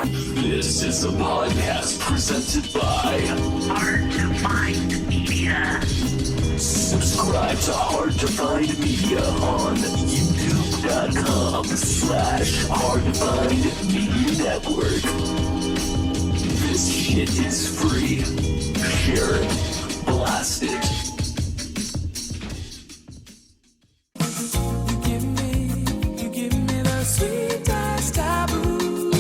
This is a podcast presented by Hard to Find Media. Subscribe to Hard to Find Media on youtube.com/Hard to Find Media Network. This shit is free. Share it. Blast it. You give me the sweetest taboo.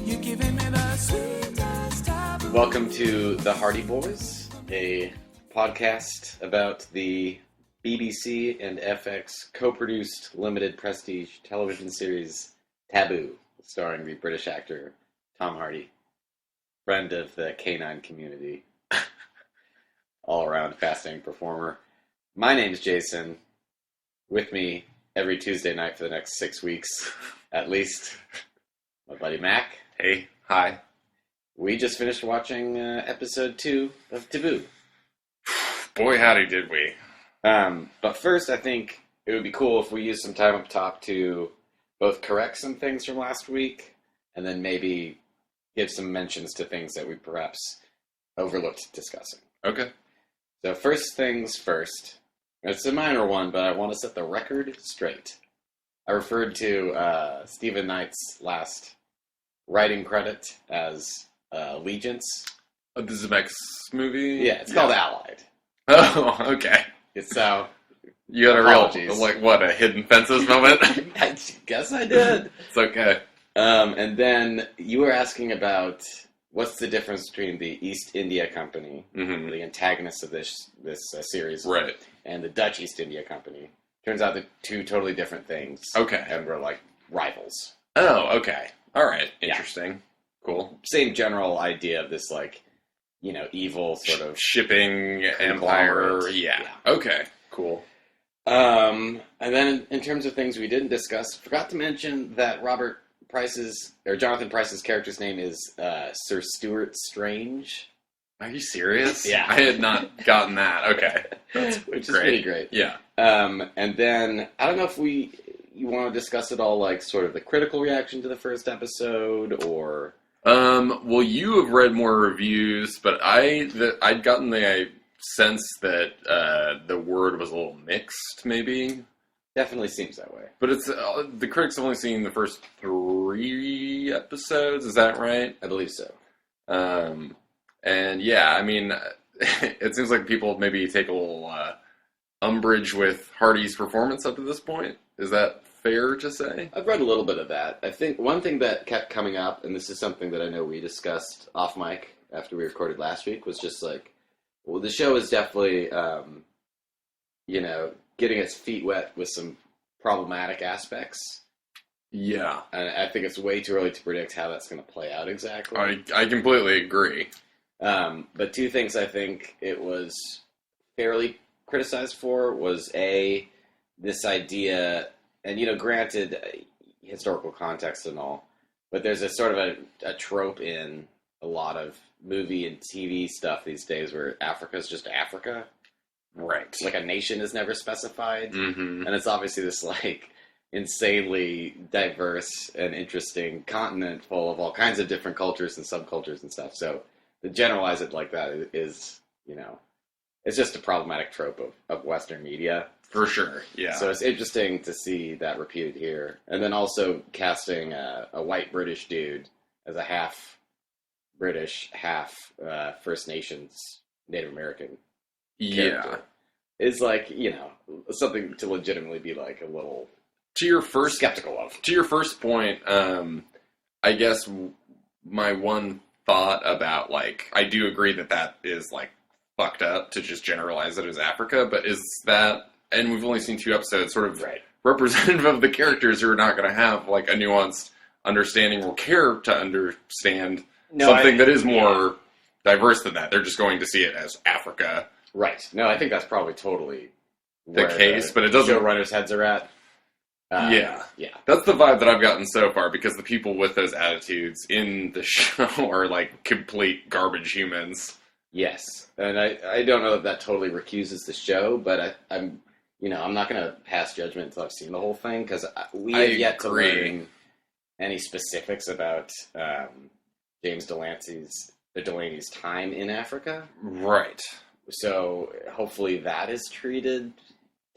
You're giving me the sweetest taboo. Welcome to The Hardy Boys, a podcast about the BBC and FX co-produced limited prestige television series Taboo, starring the British actor Tom Hardy, friend of the canine community, all-around fascinating performer. My name's Jason. With me every Tuesday night for the next 6 weeks, at least, my buddy Mac. Hey, hi. We just finished watching episode 2 of Taboo. Boy, howdy did we. But first, I think it would be cool if we used some time up top to both correct some things from last week, and then maybe give some mentions to things that we perhaps overlooked discussing. Okay. So first things first. It's a minor one, but I want to set the record straight. I referred to Stephen Knight's last writing credit as Allegiance. Oh, the Zemeckis movie? Yeah, it's called Allied. Oh, okay. It's so... You had a Apologies. real, like, what, a hidden fences moment? I guess I did. It's okay. And then you were asking about what's the difference between the East India Company, Mm-hmm. the antagonist of this series, Right. and the Dutch East India Company. Turns out they're two totally different things. Okay. And we're like rivals. Oh, okay. All right. Yeah. Interesting. Cool. Same general idea of this, like, you know, evil sort of... Shipping empire. conglomerate. Yeah. Yeah. Okay. Cool. And then in terms of things we didn't discuss, forgot to mention that Jonathan Pryce's character's name is Sir Stuart Strange. Are you serious? Yeah. I had not gotten that. Okay. That's Which is great. pretty great. Yeah. And then, I don't know if you want to discuss at all, like, sort of the critical reaction to the first episode, or... Well, you have read more reviews, but I'd gotten the sense that the word was a little mixed, maybe. Definitely seems that way. But it's the critics have only seen the first 3 episodes. Is that right? I believe so. And yeah, I mean, it seems like people maybe take a little umbrage with Hardy's performance up to this point. Is that fair to say? I've read a little bit of that. I think one thing that kept coming up, and this is something that I know we discussed off mic after we recorded last week, was just like, well, the show is definitely, getting its feet wet with some problematic aspects. Yeah, And I think it's way too early to predict how that's going to play out exactly. I completely agree. But two things I think it was fairly criticized for was, A, this idea, and, granted, historical context and all, but there's a sort of a trope in a lot of movie and TV stuff these days where Africa's just Africa. Right. Like a nation is never specified. Mm-hmm. And it's obviously this, like, insanely diverse and interesting continent full of all kinds of different cultures and subcultures and stuff. So to generalize it like that is, it's just a problematic trope of Western media. For sure. Yeah. So it's interesting to see that repeated here. And then also casting a white British dude as a half British, half First Nations Native American character is like, something to legitimately be like a little To your first skeptical of. To your first point, I guess my one thought about, like, I do agree that is, like, fucked up to just generalize it as Africa, but is that, and we've only seen 2 episodes, sort of Right. representative of the characters who are not going to have, like, a nuanced understanding or care to understand something that is more diverse than that. They're just going to see it as Africa. Right. No, I think that's probably totally The where case, but it doesn't... showrunners' heads are at. Yeah. Yeah. That's the vibe that I've gotten so far, because the people with those attitudes in the show are, like, complete garbage humans. Yes. And I don't know if that totally recuses the show, but I'm I'm not going to pass judgment until I've seen the whole thing, because we I have yet to agree. learn any specifics about James Delaney's time in Africa. Right. So hopefully that is treated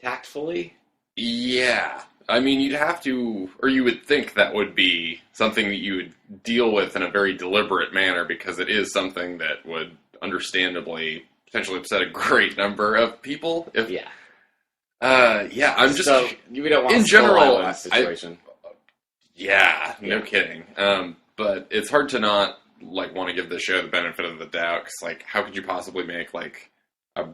tactfully. Yeah. I mean, you'd have to, or you would think that would be something that you would deal with in a very deliberate manner, because it is something that would understandably potentially upset a great number of people. If Yeah. I'm just So we don't want in a Skull general, Island situation. yeah, no Yeah. kidding. But it's hard to not like want to give the show the benefit of the doubt, 'cause, like, how could you possibly make like a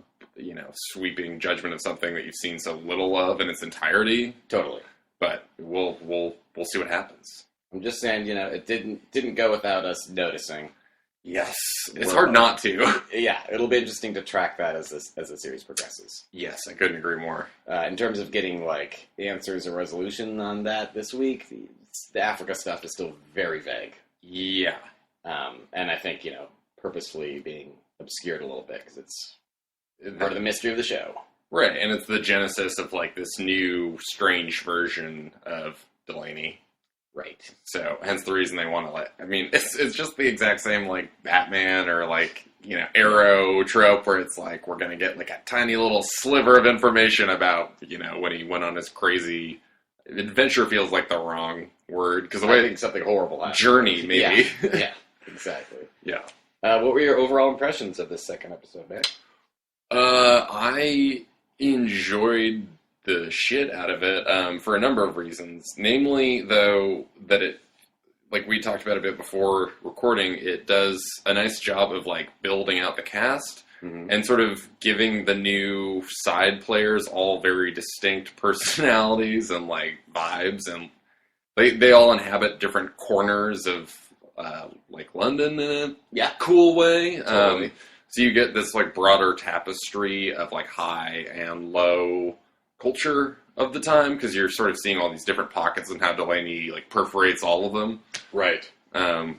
sweeping judgment of something that you've seen so little of in its entirety? Totally. But we'll see what happens. I'm just saying, it didn't go without us noticing. Yes, it's Well, hard not to. Yeah, it'll be interesting to track that as the series progresses. Yes, I couldn't agree more. In terms of getting like answers or resolution on that this week, the Africa stuff is still very vague. Yeah, And I think purposefully being obscured a little bit because it's part of the mystery of the show. right, and it's the genesis of like this new strange version of Delaney. Right. So, hence the reason they want to it's just the exact same like Batman or like Arrow trope where it's like we're gonna get like a tiny little sliver of information about when he went on his crazy adventure. Feels like the wrong word, because the I way think something horrible happened. journey maybe. Yeah, exactly. Yeah. What were your overall impressions of this second episode, man? I enjoyed the shit out of it for a number of reasons. Namely, though, that it, like we talked about a bit before recording, it does a nice job of like building out the cast and sort of giving the new side players all very distinct personalities and like vibes, and they all inhabit different corners of like London in a cool way. Totally. So you get this like broader tapestry of like high and low culture of the time, because you're sort of seeing all these different pockets and how Delaney like perforates all of them. Right.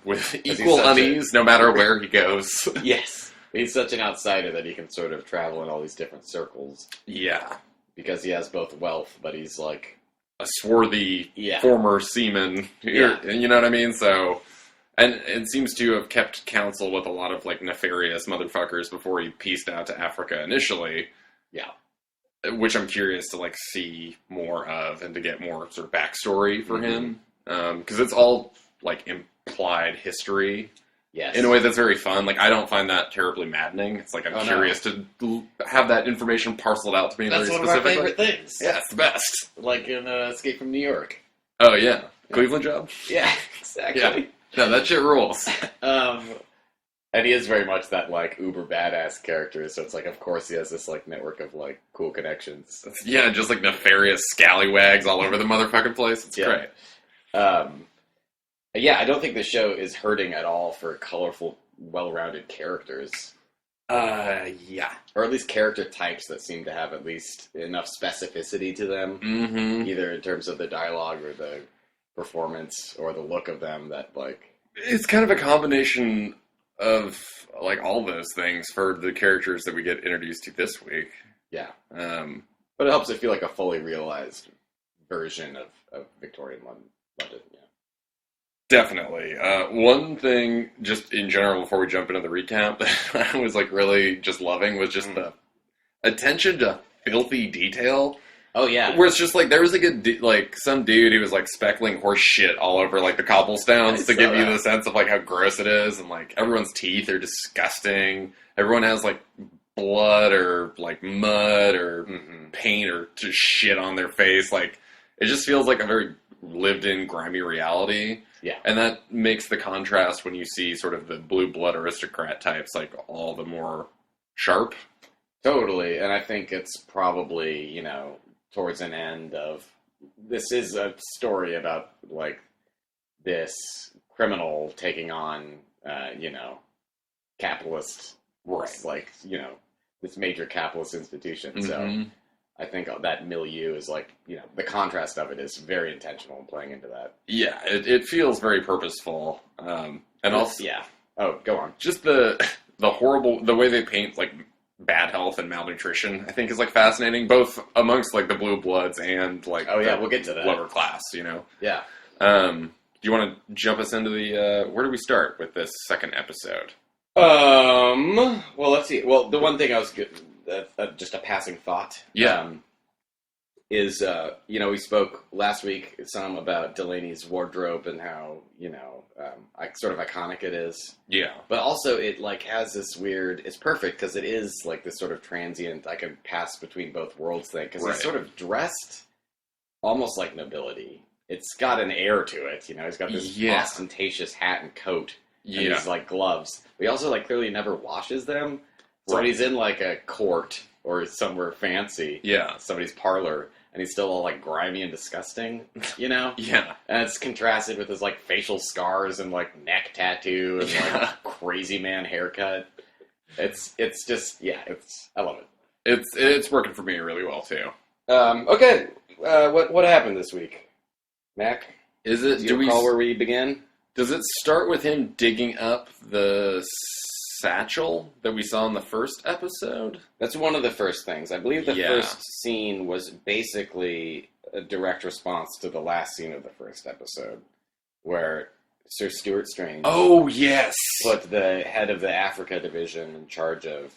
With he's equal such unease, no matter where he goes. Yes. He's such an outsider that he can sort of travel in all these different circles Yeah. because he has both wealth, but he's like... A swarthy Yeah. former seaman. Yeah. You know what I mean? So, and it seems to have kept counsel with a lot of like nefarious motherfuckers before he pieced out to Africa initially. Yeah. Which I'm curious to like see more of and to get more sort of backstory for him. Because it's all like implied history. Yes. In a way that's very fun. Like, I don't find that terribly maddening. It's like I'm curious to have that information parceled out to me That's very one of our specifically. favorite things. Yeah, it's the best. Like in Escape from New York. Oh, yeah. Cleveland Job? Yeah, exactly. Yeah. No, that shit rules. And he is very much that, like, uber badass character, so it's like, of course he has this, like, network of, like, cool connections. Yeah, just like nefarious scallywags all over the motherfucking place. It's great. Yeah, I don't think the show is hurting at all for colorful, well-rounded characters. Yeah. Or at least character types that seem to have at least enough specificity to them, either in terms of the dialogue or the performance or the look of them that, like... It's kind of a combination of, like, all those things for the characters that we get introduced to this week. Yeah. But it helps it feel like a fully realized version of Victorian London. Yeah. Definitely. One thing, just in general, before we jump into the recap, that I was like really just loving was just the attention to filthy detail. Oh yeah, Where it's just like there was like some dude who was like speckling horse shit all over like the cobblestones to give you the sense of like how gross it is, and like everyone's teeth are disgusting. Everyone has like blood or like mud or paint or just shit on their face. Like it just feels like a very lived-in grimy reality. Yeah. And that makes the contrast when you see sort of the blue blood aristocrat types like all the more sharp. Totally. And I think it's probably, towards an end of, this is a story about like this criminal taking on, capitalist, like, this major capitalist institution. So I think that milieu is like, the contrast of it is very intentional in playing into that. Yeah, it feels very purposeful. And also, yeah. Oh, go on. just the horrible, the way they paint like bad health and malnutrition, I think is like fascinating, both amongst like the blue bloods and like we'll get to that. lower class, Yeah. Do you want to jump us into the where do we start with this second episode? Well, let's see. Well, the one thing I was just a passing thought. Yeah. Is we spoke last week some about Delaney's wardrobe and how sort of iconic it is. Yeah. But also it like has this weird. It's perfect because it is like this sort of transient. I can pass between both worlds thing because Right. he's sort of dressed almost like nobility. It's got an air to it. He's got this ostentatious hat and coat. And these like gloves. But he also like clearly never washes them. So when he's in like a court or somewhere fancy, somebody's parlor. And he's still all, like, grimy and disgusting, Yeah. And it's contrasted with his, like, facial scars and, like, neck tattoo and, like, crazy man haircut. It's just, I love it. It's working for me really well, too. Okay. What happened this week? Mac? Do you recall where we begin? Does it start with him digging up the satchel that we saw in the first episode? That's one of the first things. I believe the first scene was basically a direct response to the last scene of the first episode, where Sir Stuart Strange put the head of the Africa division in charge of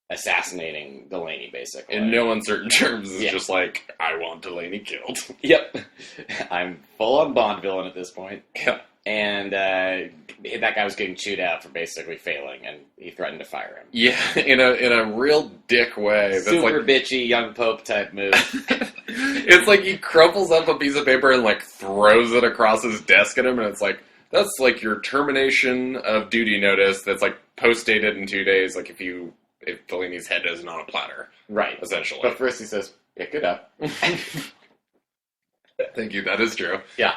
assassinating Delaney, basically. In no uncertain terms, it's just like, I want Delaney killed. Yep. I'm full-on Bond villain at this point. Yeah. And that guy was getting chewed out for basically failing, and he threatened to fire him. Yeah, in a real dick way. That's Super bitchy, young Pope type move. It's like he crumples up a piece of paper and like throws it across his desk at him, and it's like, that's like your termination of duty notice that's like post-dated in 2 days, like if Delaney's head isn't on a platter. Right. Essentially. But first he says, pick it up. Thank you, that is true. Yeah.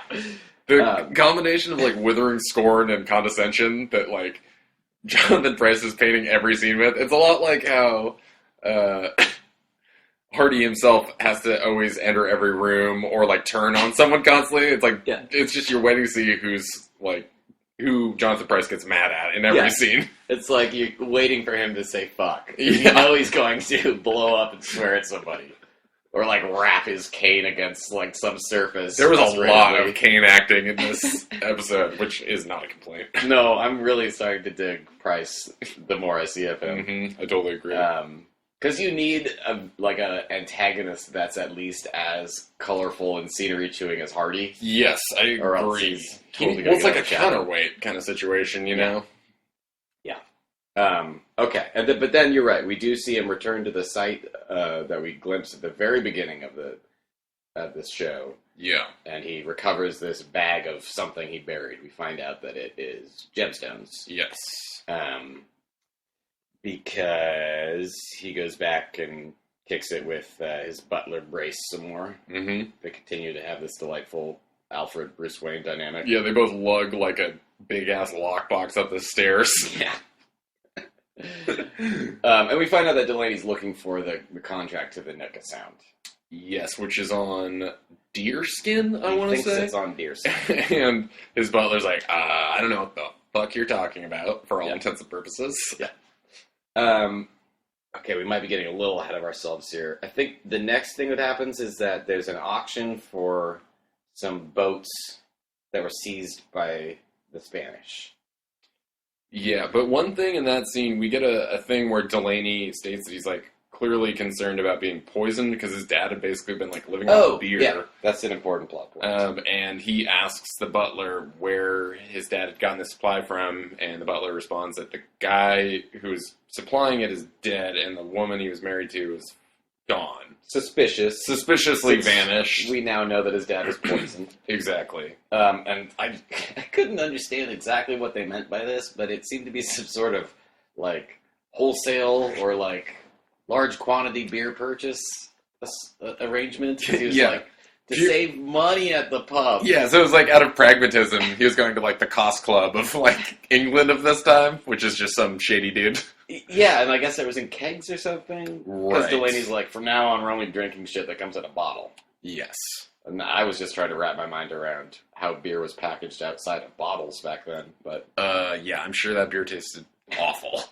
The combination of, like, withering scorn and condescension that, like, Jonathan Pryce is painting every scene with, it's a lot like how Hardy himself has to always enter every room or, like, turn on someone constantly. It's like, it's just you're waiting to see who Jonathan Pryce gets mad at in every scene. It's like you're waiting for him to say fuck. You know he's going to blow up and swear at somebody. Or, like, wrap his cane against, like, some surface. There was a lot of cane acting in this episode, which is not a complaint. No, I'm really starting to dig Price the more I see of him. Mm-hmm. I totally agree. Because you need, an antagonist that's at least as colorful and scenery-chewing as Hardy. Yes, I agree. It's like a counterweight kind of situation, you know? Yeah. Okay, but then you're right. We do see him return to the site that we glimpsed at the very beginning of this show. Yeah. And he recovers this bag of something he buried. We find out that it is gemstones. Yes. Because he goes back and kicks it with his butler Brace some more. Mm-hmm. They continue to have this delightful Alfred Bruce Wayne dynamic. Yeah, they both lug like a big-ass lockbox up the stairs. Yeah. And we find out that Delaney's looking for the contract to the Nooka Sound. Yes, which is on Deerskin, I want to say. It's on Deerskin. And his butler's like, I don't know what the fuck you're talking about, for all intents and purposes. Yeah. Okay, we might be getting a little ahead of ourselves here. I think the next thing that happens is that there's an auction for some boats that were seized by the Spanish. Yeah, but one thing in that scene, we get a thing where Delaney states that he's, like, clearly concerned about being poisoned because his dad had basically been, like, living off beer. Yeah, that's an important plot point. And he asks the butler where his dad had gotten the supply from, and the butler responds that the guy who was supplying it is dead, and the woman he was married to is gone. Suspiciously vanished. We now know that his dad was poisoned. Exactly. And I couldn't understand exactly what they meant by this, but it seemed to be some sort of, like, wholesale or, like, large quantity beer purchase arrangement. He was like, to save money at the pub. Yeah, so it was like out of pragmatism, he was going to like the Cost Club of like England of this time, which is just some shady dude. Yeah, and I guess it was in kegs or something. Because Right. Delaney's like, from now on, we're only drinking shit that comes in a bottle. Yes. And I was just trying to wrap my mind around how beer was packaged outside of bottles back then. But Yeah, I'm sure that beer tasted awful.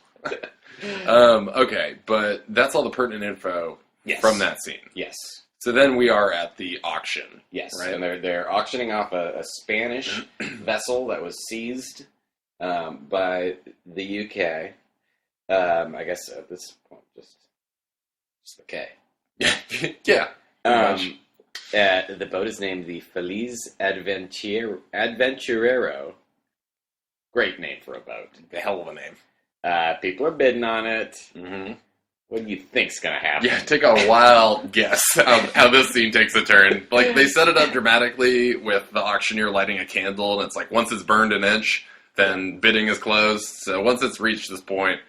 Okay, but that's all the pertinent info Yes. from that scene. Yes. So then we are at the auction. Yes. Right. And they're auctioning off a Spanish vessel that was seized by the UK. I guess at this point, just the K. Yeah. The boat is named the Feliz Adventurero. Great name for a boat. The hell of a name. People are bidding on it. Mm-hmm. What do you think's gonna happen? Yeah, take a wild guess how this scene takes a turn. Like, they set it up dramatically with the auctioneer lighting a candle, and it's like, once it's burned an inch, then bidding is closed. So once it's reached this point,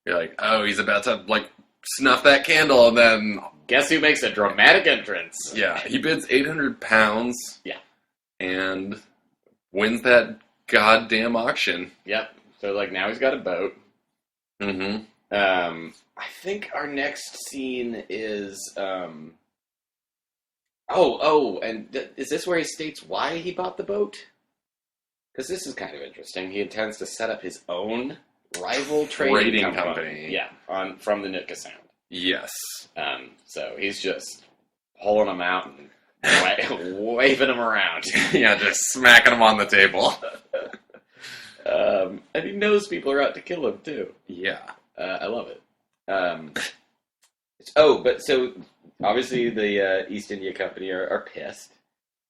you're like, oh, he's about to, like, snuff that candle, and then... Guess who makes a dramatic entrance? Yeah, he bids £800. Yeah. And wins that goddamn auction. Yep. So, like, now he's got a boat. Mm-hmm. I think our next scene is, and is this where he states why he bought the boat? Because this is kind of interesting. He intends to set up his own rival trading company. Yeah, from the Nootka Sound. Yes. So he's just pulling them out and waving them around. Yeah, just smacking them on the table. And he knows people are out to kill him, too. Yeah. I love it. But so obviously the East India Company are pissed,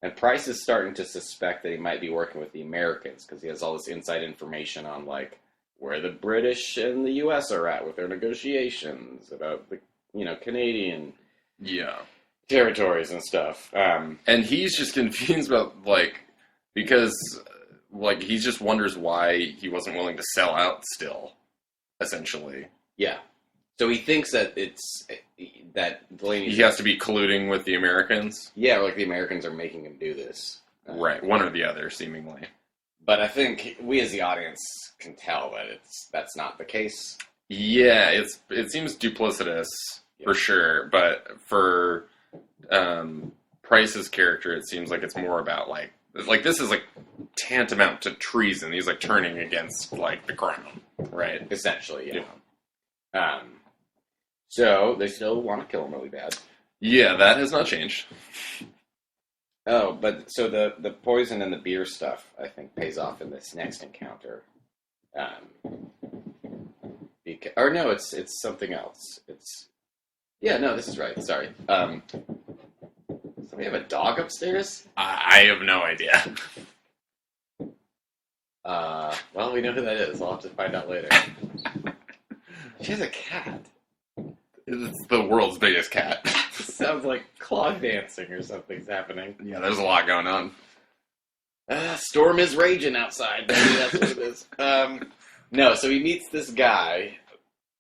and Price is starting to suspect that he might be working with the Americans because he has all this inside information on like where the British and the U.S. are at with their negotiations about the Canadian territories and stuff. And he's just confused about because he just wonders why he wasn't willing to sell out still, essentially. Yeah. So he thinks that that Delaney... He has to be colluding with the Americans? Yeah, or like the Americans are making him do this. Right, one or the other, seemingly. But I think we as the audience can tell that that's not the case. Yeah, it seems duplicitous, for sure, but for Price's character, it seems like it's more about, like this is, like, tantamount to treason. He's, like, turning against, like, the crown, right? Essentially, yeah. So they still want to kill him really bad. Yeah, that has not changed. Oh, but so the poison and the beer stuff, I think, pays off in this next encounter. It's something else. This is right. Sorry. Somebody have a dog upstairs? I have no idea. Well, we know who that is. I'll have to find out later. She has a cat. It's the world's biggest cat. Sounds like claw dancing or something's happening. Yeah, there's a lot going on. Storm is raging outside. Maybe that's what it is. No, so he meets this guy,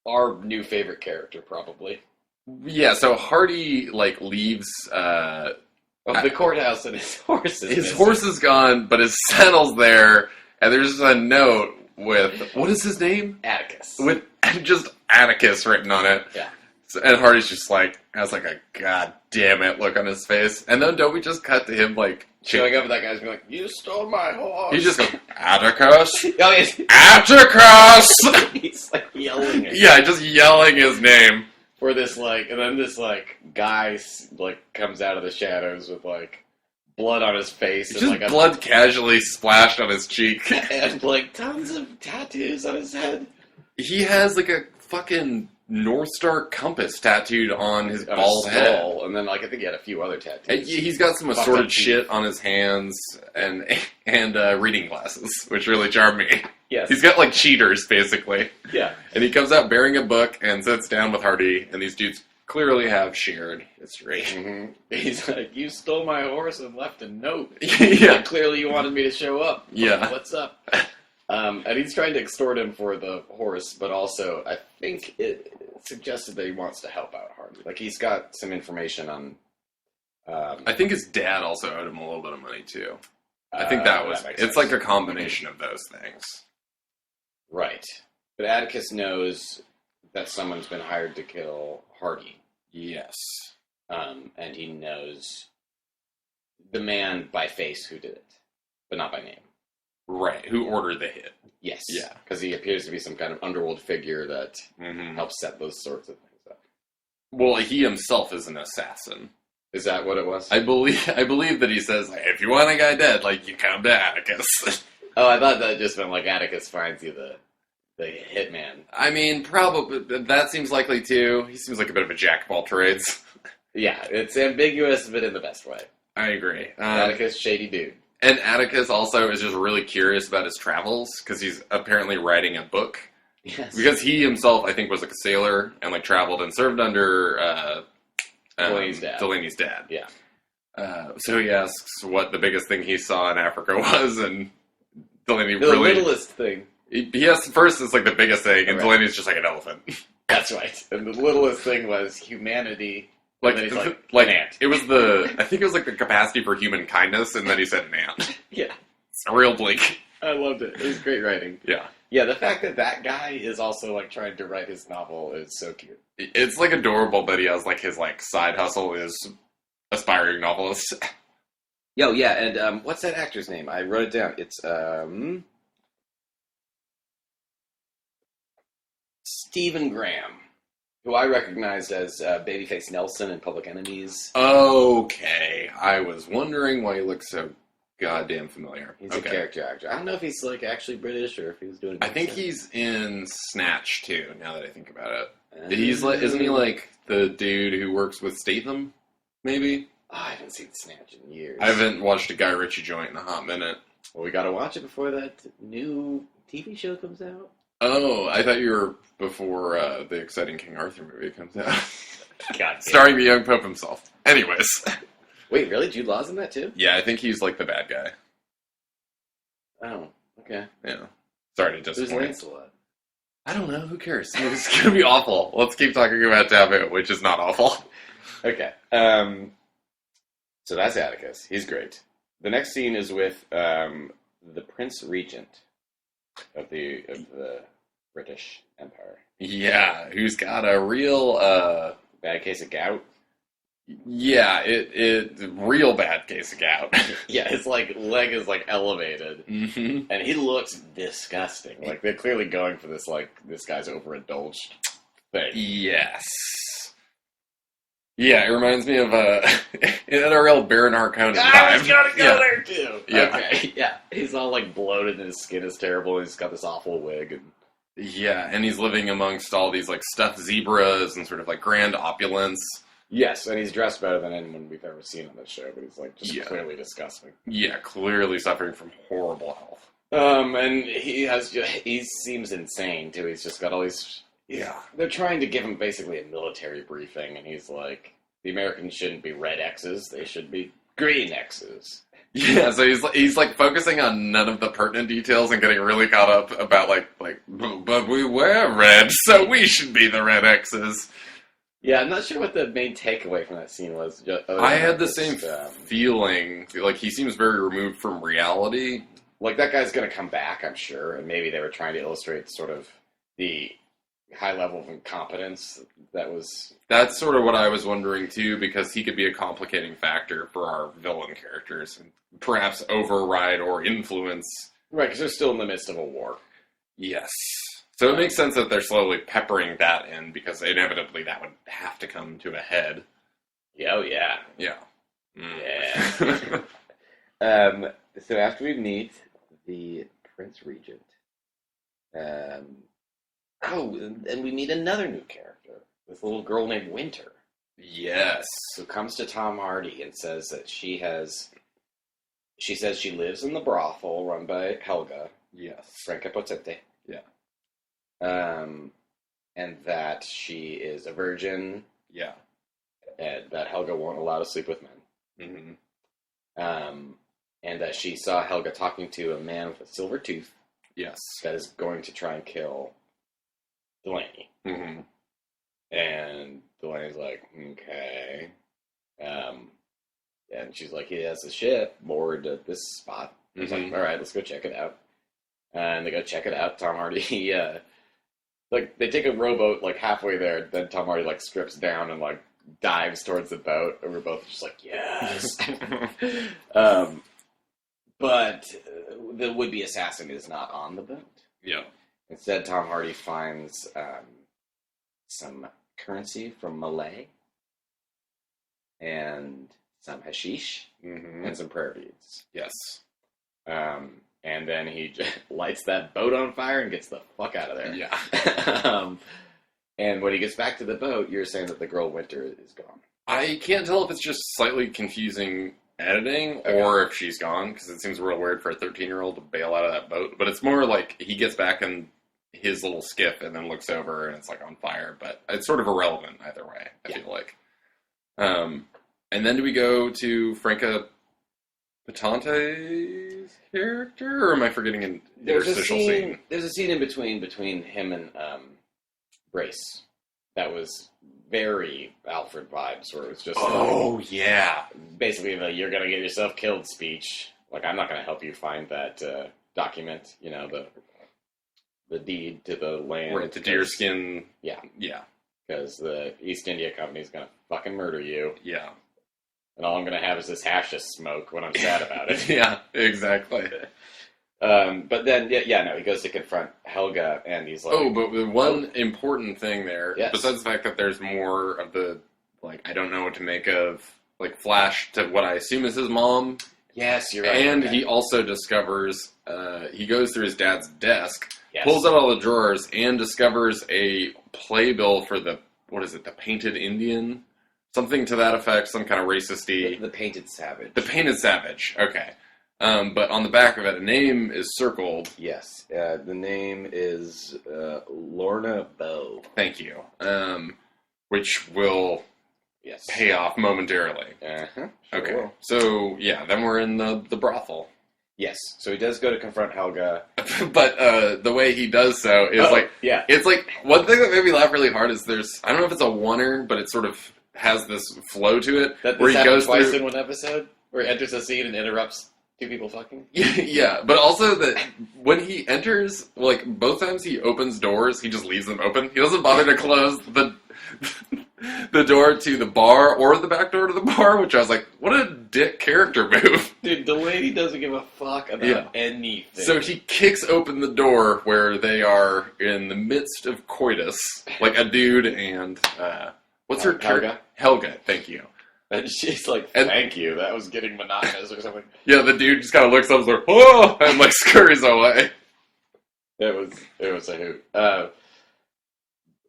our new favorite character, probably. Yeah, so Hardy, leaves... of the courthouse, and his horse is His horse is gone, but his saddle's there, and there's a note with... What is his name? Atticus. With just Atticus written on it. Yeah. And Hardy's just has a god damn it look on his face. And then don't we just cut to him showing up at that guy's being like, "You stole my horse." He just goes, Atticus? Oh, yes. Atticus! He's yelling it. Yeah, just yelling his name. For this and then this guy comes out of the shadows with blood on his face Just and blood casually splashed on his cheek. and tons of tattoos on his head. He has a fucking North Star compass tattooed on his bald head. And then I think he had a few other tattoos. He's got some assorted shit on his hands and reading glasses, which really charmed me. Yes. He's got cheaters, basically. Yeah. And he comes out bearing a book and sits down with Hardy, and these dudes clearly have shared history. Mm-hmm. He's like, "You stole my horse and left a note. Yeah. Clearly you wanted me to show up. Yeah. What's up?" And he's trying to extort him for the horse, but also I think it suggested that he wants to help out Hardy. He's got some information on... I think his dad also owed him a little bit of money, too. I think that was... It's a combination of those things. Right. But Atticus knows that someone's been hired to kill Hardy. Yes. And he knows the man by face who did it, but not by name. Right. Who ordered the hit? Yes. Yeah. Because he appears to be some kind of underworld figure that Mm-hmm. helps set those sorts of things up. Well, he himself is an assassin. Is that what it was? I believe that he says, like, if you want a guy dead, like, you come to Atticus. Oh, I thought that just meant like Atticus finds you the hitman. I mean, probably, that seems likely too. He seems like a bit of a jack of all trades. Yeah, it's ambiguous, but in the best way. I agree. Atticus, shady dude. And Atticus also is just really curious about his travels, because he's apparently writing a book. Yes. Because he himself, I think, was like a sailor, and like traveled and served under Delaney's dad. Yeah. So he asks what the biggest thing he saw in Africa was, and Delaney The really... littlest thing. He asked first, it's like the biggest thing, and Right. Delaney's just like an elephant. That's right. And the littlest thing was humanity. Like, And then he's like an ant. it was I think it was like the capacity for human kindness, and then he said an ant. Yeah. It's real bleak. I loved it. It was great writing. Yeah. Yeah, the fact that that guy is also like trying to write his novel is so cute. It's like adorable that he has like his like side hustle is aspiring novelist. Yo, yeah, and what's that actor's name? I wrote it down. It's Stephen Graham, who I recognized as Babyface Nelson in Public Enemies. Okay, I was wondering why he looked so goddamn familiar. He's a character actor. I don't know if he's like actually British or if he was doing. I think he's in Snatch too. Now that I think about it, he's like, isn't he like the dude who works with Statham? Maybe. Oh, I haven't seen Snatch in years. I haven't watched a Guy Ritchie joint in a hot minute. Well, we gotta watch it before that new TV show comes out. Oh, I thought you were before the exciting King Arthur movie comes out. God damn. Starring the young Pope himself. Anyways. Wait, really? Jude Law's in that too? Yeah, I think he's like the bad guy. Oh, okay. Yeah. Sorry to Who's disappoint. Lancelot? I don't know. Who cares? It's going to be awful. Let's keep talking about Taboo, which is not awful. Okay. So that's Atticus. He's great. The next scene is with the Prince Regent of the British Empire. Yeah, who's got a real, Bad case of gout. yeah, it real bad case of gout. Yeah, his like leg is like elevated, Mm-hmm. and he looks disgusting. Like they're clearly going for this like this guy's overindulged thing. Yes. Yeah, it reminds me of it had a real Baron Harkonnen vibe. I was gonna go Yeah. there too. Yeah. Okay. Yeah. He's all like bloated and his skin is terrible. He's got this awful wig and Yeah, and he's living amongst all these like stuffed zebras and sort of like grand opulence. yes, and he's dressed better than anyone we've ever seen on this show, but he's like just Yeah. clearly disgusting. Yeah, clearly suffering from horrible health. And he seems insane too. He's just got all these. Yeah. They're trying to give him basically a military briefing, and he's like, the Americans shouldn't be red X's; they should be green X's. Yeah, so he's like focusing on none of the pertinent details and getting really caught up about like but we wear red, so we should be the red X's. Yeah, I'm not sure what the main takeaway from that scene was. I had the same feeling. Like he seems very removed from reality. Like that guy's going to come back, I'm sure, and maybe they were trying to illustrate sort of the high level of incompetence that was. That's sort of what I was wondering too, because he could be a complicating factor for our villain characters and perhaps override or influence. Right, because they're still in the midst of a war. Yes. So it makes sense that they're slowly peppering that in, because inevitably that would have to come to a head. Yeah, oh yeah. Yeah. Mm. Yeah. So after we meet the Prince Regent, and we meet another new character, this little girl named Winter, Yes. who comes to Tom Hardy and says that she says she lives in the brothel run by Helga, Yes. Franca Potente. Yeah. And that she is a virgin, Yeah. and that Helga won't allow to sleep with men. Mm-hmm. And that she saw Helga talking to a man with a silver tooth Yes. that is going to try and kill Delaney. Mm-hmm. And Delaney's like, okay. And she's like, he has a ship moored at this spot. He's like, all right, let's go check it out. And they go check it out. Tom Hardy, like, they take a rowboat, like, halfway there. Then Tom Hardy, like, strips down and, like, dives towards the boat. And we're both just like, yes. But the would-be assassin is not on the boat. Yeah. Instead, Tom Hardy finds some currency from Malay and some hashish Mm-hmm. and some prayer beads. Yes. And then he lights that boat on fire and gets the fuck out of there. Yeah. And when he gets back to the boat, you're saying that the girl Winter is gone. I can't tell if it's just slightly confusing editing or if she's gone, because it seems real weird for a 13-year-old to bail out of that boat. But it's more like he gets back in his little skiff and then looks over and it's like on fire. But it's sort of irrelevant either way, I feel like. And then do we go to Franca Patante's character, or am I forgetting an interstitial scene? There's a scene in between him and Brace that was very Alfred vibes, where it was just yeah, basically the "you're gonna get yourself killed" speech. Like, I'm not gonna help you find that document, the deed to the land, right, the deerskin. Yeah, Yeah, because the East India Company's gonna fucking murder you. yeah. And all I'm going to have is this hashish smoke when I'm sad about it. Yeah, exactly. But then, he goes to confront Helga, and he's like... Oh, but the one important thing there, Yes. besides the fact that there's more of the, I don't know what to make of, flash to what I assume is his mom. Yes, you're right. And okay. he also discovers, he goes through his dad's desk, Yes. pulls out all the drawers, and discovers a playbill for the Painted Indian? Something to that effect, some kind of racist-y. The Painted Savage. The Painted Savage, okay. But on the back of it, a name is circled. Yes. The name is Lorna Bow. Thank you. Which will Yes. pay off momentarily. Uh-huh. Okay. will. So, yeah, then we're in the brothel. Yes. So he does go to confront Helga. But the way he does so is yeah. it's one thing that made me laugh really hard is I don't know if it's a oneer, but it sort of has this flow to it. That where this he happened goes twice through, in one episode, where he enters a scene and interrupts two people fucking. Yeah, but also that when he enters, both times he opens doors, he just leaves them open. He doesn't bother to close the door to the bar or the back door to the bar, which I was like, what a dick character move. Dude, the lady doesn't give a fuck about anything. So he kicks open the door where they are in the midst of coitus, like a dude and, what's her Helga? Helga, thank you. And she's like, thank you, that was getting monotonous or something. Yeah, the dude just kind of looks up and is like, oh, and scurries away. It was a hoot.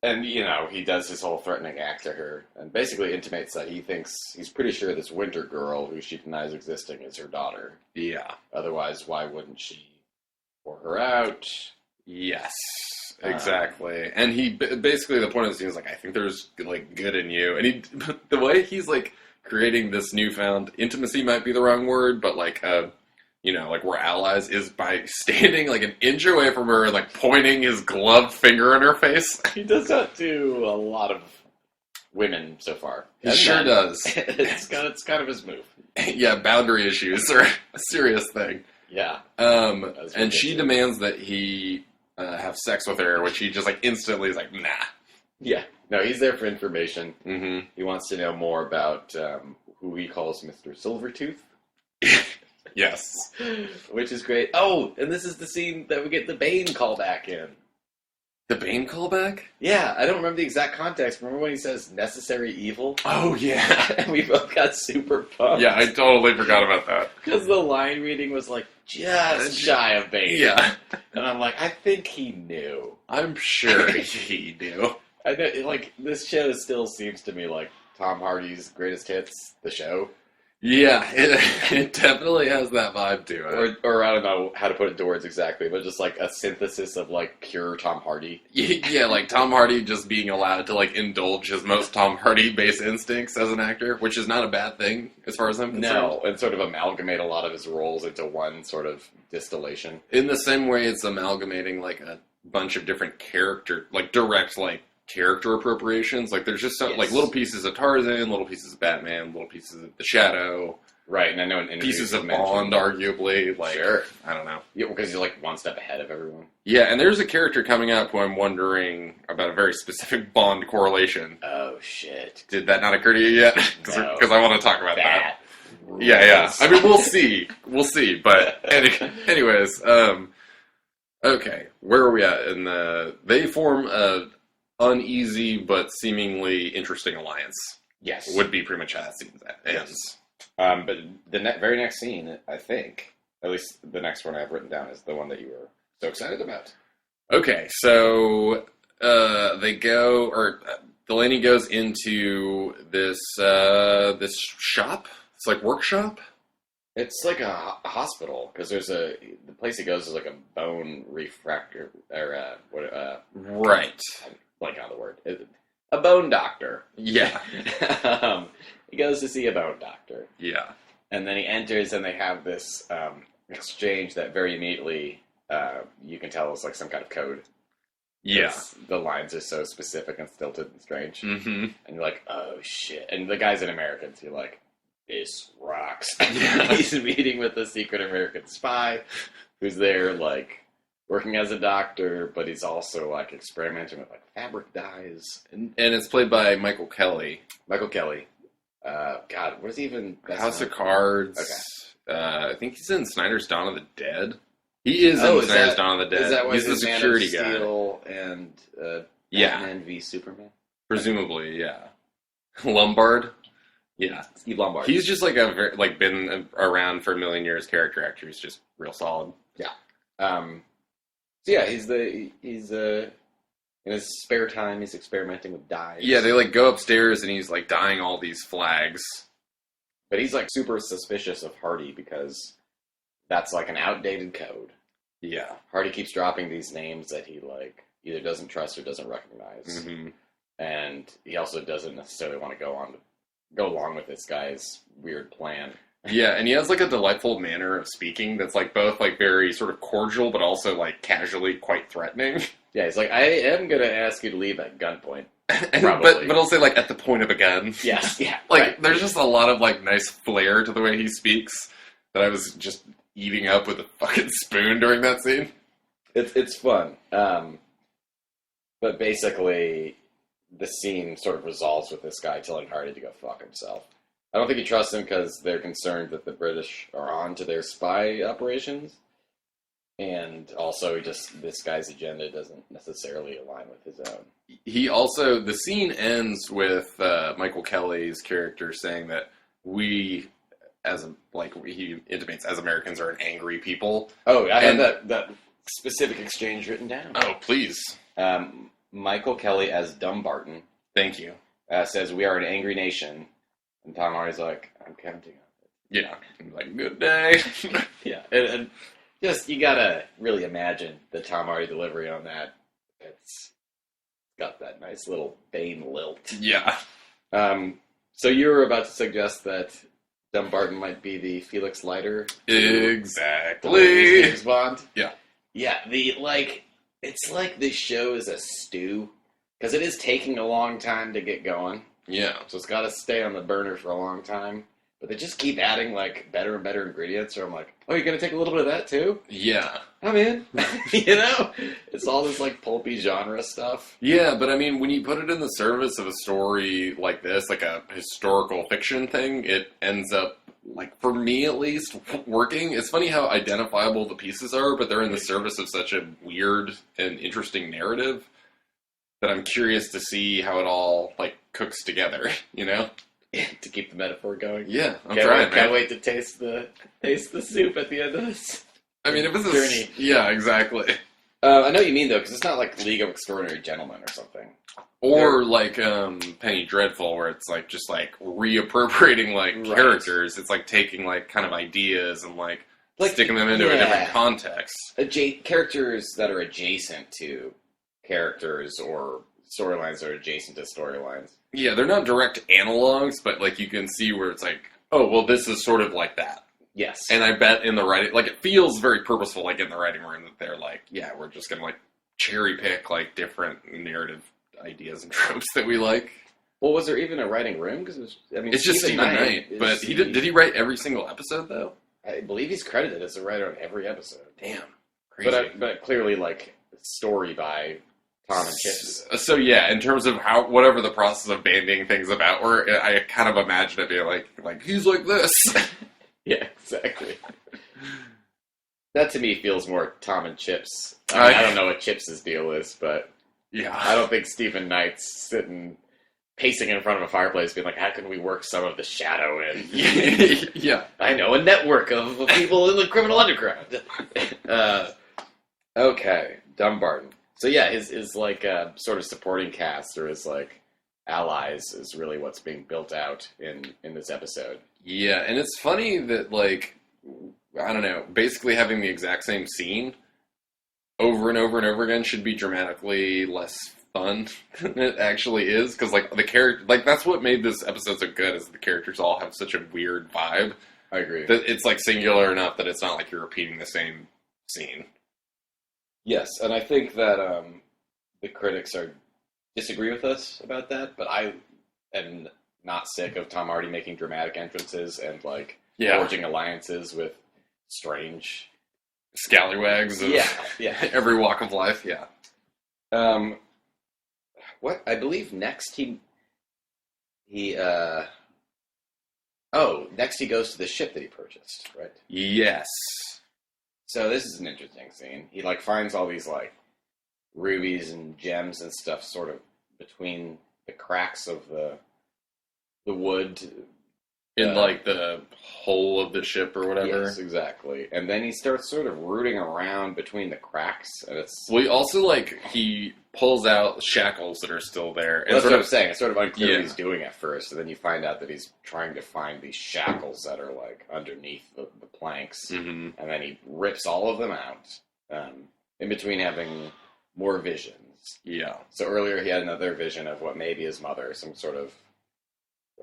And, he does his whole threatening act to her and basically intimates that he's pretty sure this Winter girl, who she denies existing, is her daughter. Yeah. Otherwise, why wouldn't she pour her out? Yes, exactly. And he basically, the point of the scene is I think there's good in you. And the way he's creating this newfound intimacy might be the wrong word, but we're allies, is by standing an inch away from her and pointing his gloved finger in her face. He does that to a lot of women so far. He sure does. It's kind of his move. Yeah, boundary issues are a serious thing. Yeah. And she demands that he have sex with her, which he just instantly is nah. Yeah. No, he's there for information. Mm-hmm. He wants to know more about who he calls Mr. Silvertooth. Yes. Which is great. Oh, and this is the scene that we get the Bane callback in. The Bane callback? Yeah, I don't remember the exact context. Remember when he says necessary evil? Oh, yeah. And we both got super pumped. Yeah, I totally forgot about that. Because the line reading was just shy of Bane. Yeah. And I'm like, I think he knew. I'm sure he knew. I know, this show still seems to me like Tom Hardy's Greatest Hits, the show. Yeah, it definitely has that vibe to it. Or I don't know how to put it into words exactly, but just a synthesis of pure Tom Hardy. Yeah, Tom Hardy just being allowed to indulge his most Tom Hardy based instincts as an actor, which is not a bad thing as far as I'm concerned. No, and sort of amalgamate a lot of his roles into one sort of distillation. In the same way it's amalgamating a bunch of different character, direct character appropriations. There's just some, Yes. little pieces of Tarzan, little pieces of Batman, little pieces of The Shadow. Right, and I know in interviews Pieces of you mentioned- Bond, arguably. Sure. I don't know. Yeah, because he's one step ahead of everyone. Yeah, and there's a character coming up who I'm wondering about a very specific Bond correlation. Oh, shit. Did that not occur to you yet? Because No. I want to talk about that. That rules. Yeah. I mean, we'll see. But anyways, okay, where are we at? They form a uneasy but seemingly interesting alliance. Yes. Would be pretty much how that scene ends. But the very next scene, I think, at least the next one I've written down, is the one that you were so excited about. Okay, so they go, or Delaney goes into this shop. It's like workshop. It's like a hospital, because the place he goes is like a bone refractor, or Right. I'm blanking on the word. A bone doctor. Yeah. He goes to see a bone doctor. Yeah. And then he enters, and they have this exchange that very immediately you can tell is like some kind of code. Yeah. The lines are so specific and stilted and strange. Mm-hmm. And you're like, oh, shit. And the guy's an American, so you're like, this rocks. Yeah. He's meeting with a secret American spy who's there, like, working as a doctor, but he's also, like, experimenting with, like, fabric dyes. And it's played by Michael Kelly. Michael Kelly. God, what is he even... House of Cards. Okay. I think he's in Snyder's Dawn of the Dead. He is in Snyder's Dawn of the Dead. Is that why he's the security guy. Man of Steel and Yeah. Batman v Superman? Presumably, yeah. Lombard. Yeah. Steve Lombard. He's just like been around for a million years character actor. He's just real solid. Yeah. So yeah, he's in his spare time, he's experimenting with dyes. Yeah, they like go upstairs and he's like dyeing all these flags. But he's like super suspicious of Hardy because that's like an outdated code. Yeah. Hardy keeps dropping these names that he like either doesn't trust or doesn't recognize. Mm-hmm. And he also doesn't necessarily want to go along with this guy's weird plan. Yeah, and he has like a delightful manner of speaking that's like both like very sort of cordial but also like casually quite threatening. Yeah, he's like, I am gonna ask you to leave at gunpoint. but I'll say like at the point of a gun. Yes, yeah. Like right. there's just a lot of like nice flair to the way he speaks that I was just eating up with a fucking spoon during that scene. It's fun. But basically the scene sort of resolves with this guy telling Hardy to go fuck himself. I don't think he trusts him because they're concerned that the British are on to their spy operations. And also, this guy's agenda doesn't necessarily align with his own. He also, the scene ends with Michael Kelly's character saying that he intimates as Americans are an angry people. Oh, I had that specific exchange written down. Oh, please. Michael Kelly as Dumbarton. Thank you. Says, we are an angry nation. And Tom Hardy's like, I'm counting on it. Yeah. I'm like, good day. Yeah. And just, you gotta really imagine the Tom Hardy delivery on that. It's got that nice little Bane lilt. Yeah. So you were about to suggest that Dumbarton might be the Felix Leiter. Exactly. James Bond. Yeah. Yeah, it's like this show is a stew. Because it is taking a long time to get going. Yeah. So it's got to stay on the burner for a long time. But they just keep adding, like, better and better ingredients. So I'm like, oh, you're going to take a little bit of that, too? Yeah. I'm in. You know? It's all this, like, pulpy genre stuff. Yeah, but I mean, when you put it in the service of a story like this, like a historical fiction thing, it ends up, like, for me at least, working. It's funny how identifiable the pieces are, but they're in the service of such a weird and interesting narrative that I'm curious to see how it all, like, cooks together, you know? To keep the metaphor going. Yeah, I'm trying, man. Can't wait to taste the soup at the end of this. I mean, if it's journey. Yeah, exactly. I know what you mean, though, because it's not like League of Extraordinary Gentlemen or something. Or like Penny Dreadful, where it's like just like reappropriating like characters. It's like taking like kind of ideas and like sticking them into a different context. Characters that are adjacent to characters or storylines that are adjacent to storylines. Yeah, they're not direct analogs, but like you can see where it's like, oh, well, this is sort of like that. Yes. And I bet in the writing, like it feels very purposeful, like in the writing room, that they're like, yeah, we're just gonna like cherry pick like different narrative ideas and tropes that we like. Well, was there even a writing room? Because it's just Stephen Knight. But did he write every single episode though? I believe he's credited as a writer on every episode. Damn, crazy. But clearly, like story by Tom and Chips. So yeah, in terms of how whatever the process of banding things about, or I kind of imagine it being like he's like this. Yeah, exactly. That to me feels more Tom and Chips. I don't know what Chips' deal is, but Yeah, I don't think Stephen Knight's sitting pacing in front of a fireplace being like, how can we work some of the shadow in? yeah. I know a network of people in the criminal underground. Okay, Dumbarton. So yeah, his like sort of supporting cast or his like allies is really what's being built out in this episode. Yeah, and it's funny that, like, I don't know, basically having the exact same scene over and over and over again should be dramatically less fun than it actually is, because, like, the character, like, that's what made this episode so good, is the characters all have such a weird vibe. I agree. That it's, like, singular enough that it's not like you're repeating the same scene. Yes, and I think that the critics disagree with us about that, but I am not sick of Tom Hardy making dramatic entrances and like forging alliances with strange Scallywags of yeah. every walk of life, yeah. What I believe next next he goes to the ship that he purchased, right? Yes. So this is an interesting scene. He like finds all these like rubies and gems and stuff sort of between the cracks of the wood. In like the hull of the ship or whatever. Yes, exactly. And then he starts sort of rooting around between the cracks. And it's Well, he also, like, he pulls out shackles that are still there. And that's sort what I'm of, saying. It's sort of unclear what he's doing at first, and then you find out that he's trying to find these shackles that are like underneath the planks, Mhm. and then he rips all of them out. In between having more visions. Yeah. So earlier he had another vision of what may be his mother, some sort of,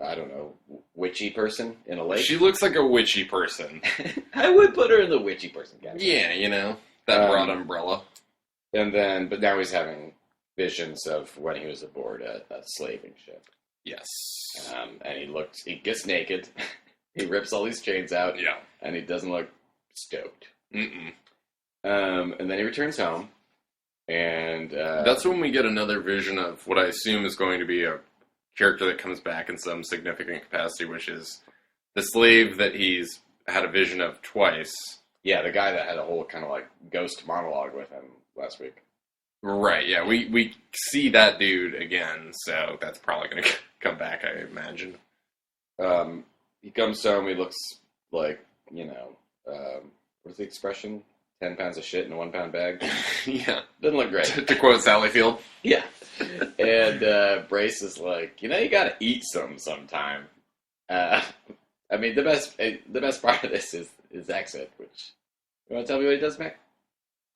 I don't know, witchy person in a lake. She looks like a witchy person. I would put her in the witchy person category. Yeah, you know, that broad umbrella. And then, but now he's having visions of when he was aboard a slaving ship. Yes. And he gets naked, he rips all these chains out, Yeah. and he doesn't look stoked. Mm-mm. And then he returns home, and That's when we get another vision of what I assume is going to be a character that comes back in some significant capacity, which is the slave that he's had a vision of twice. yeah, the guy that had a whole kind of like ghost monologue with him last week. Right, yeah, we see that dude again, so that's probably going to come back, I imagine. He comes home, he looks like, you know, what's the expression? 10 pounds of shit in a 1 pound bag. Yeah. Doesn't look great. To quote Sally Field. Yeah. And Brace is like, you know, you gotta eat sometime. I mean, the best part of this is exit, which, you want to tell me what he does, Mac?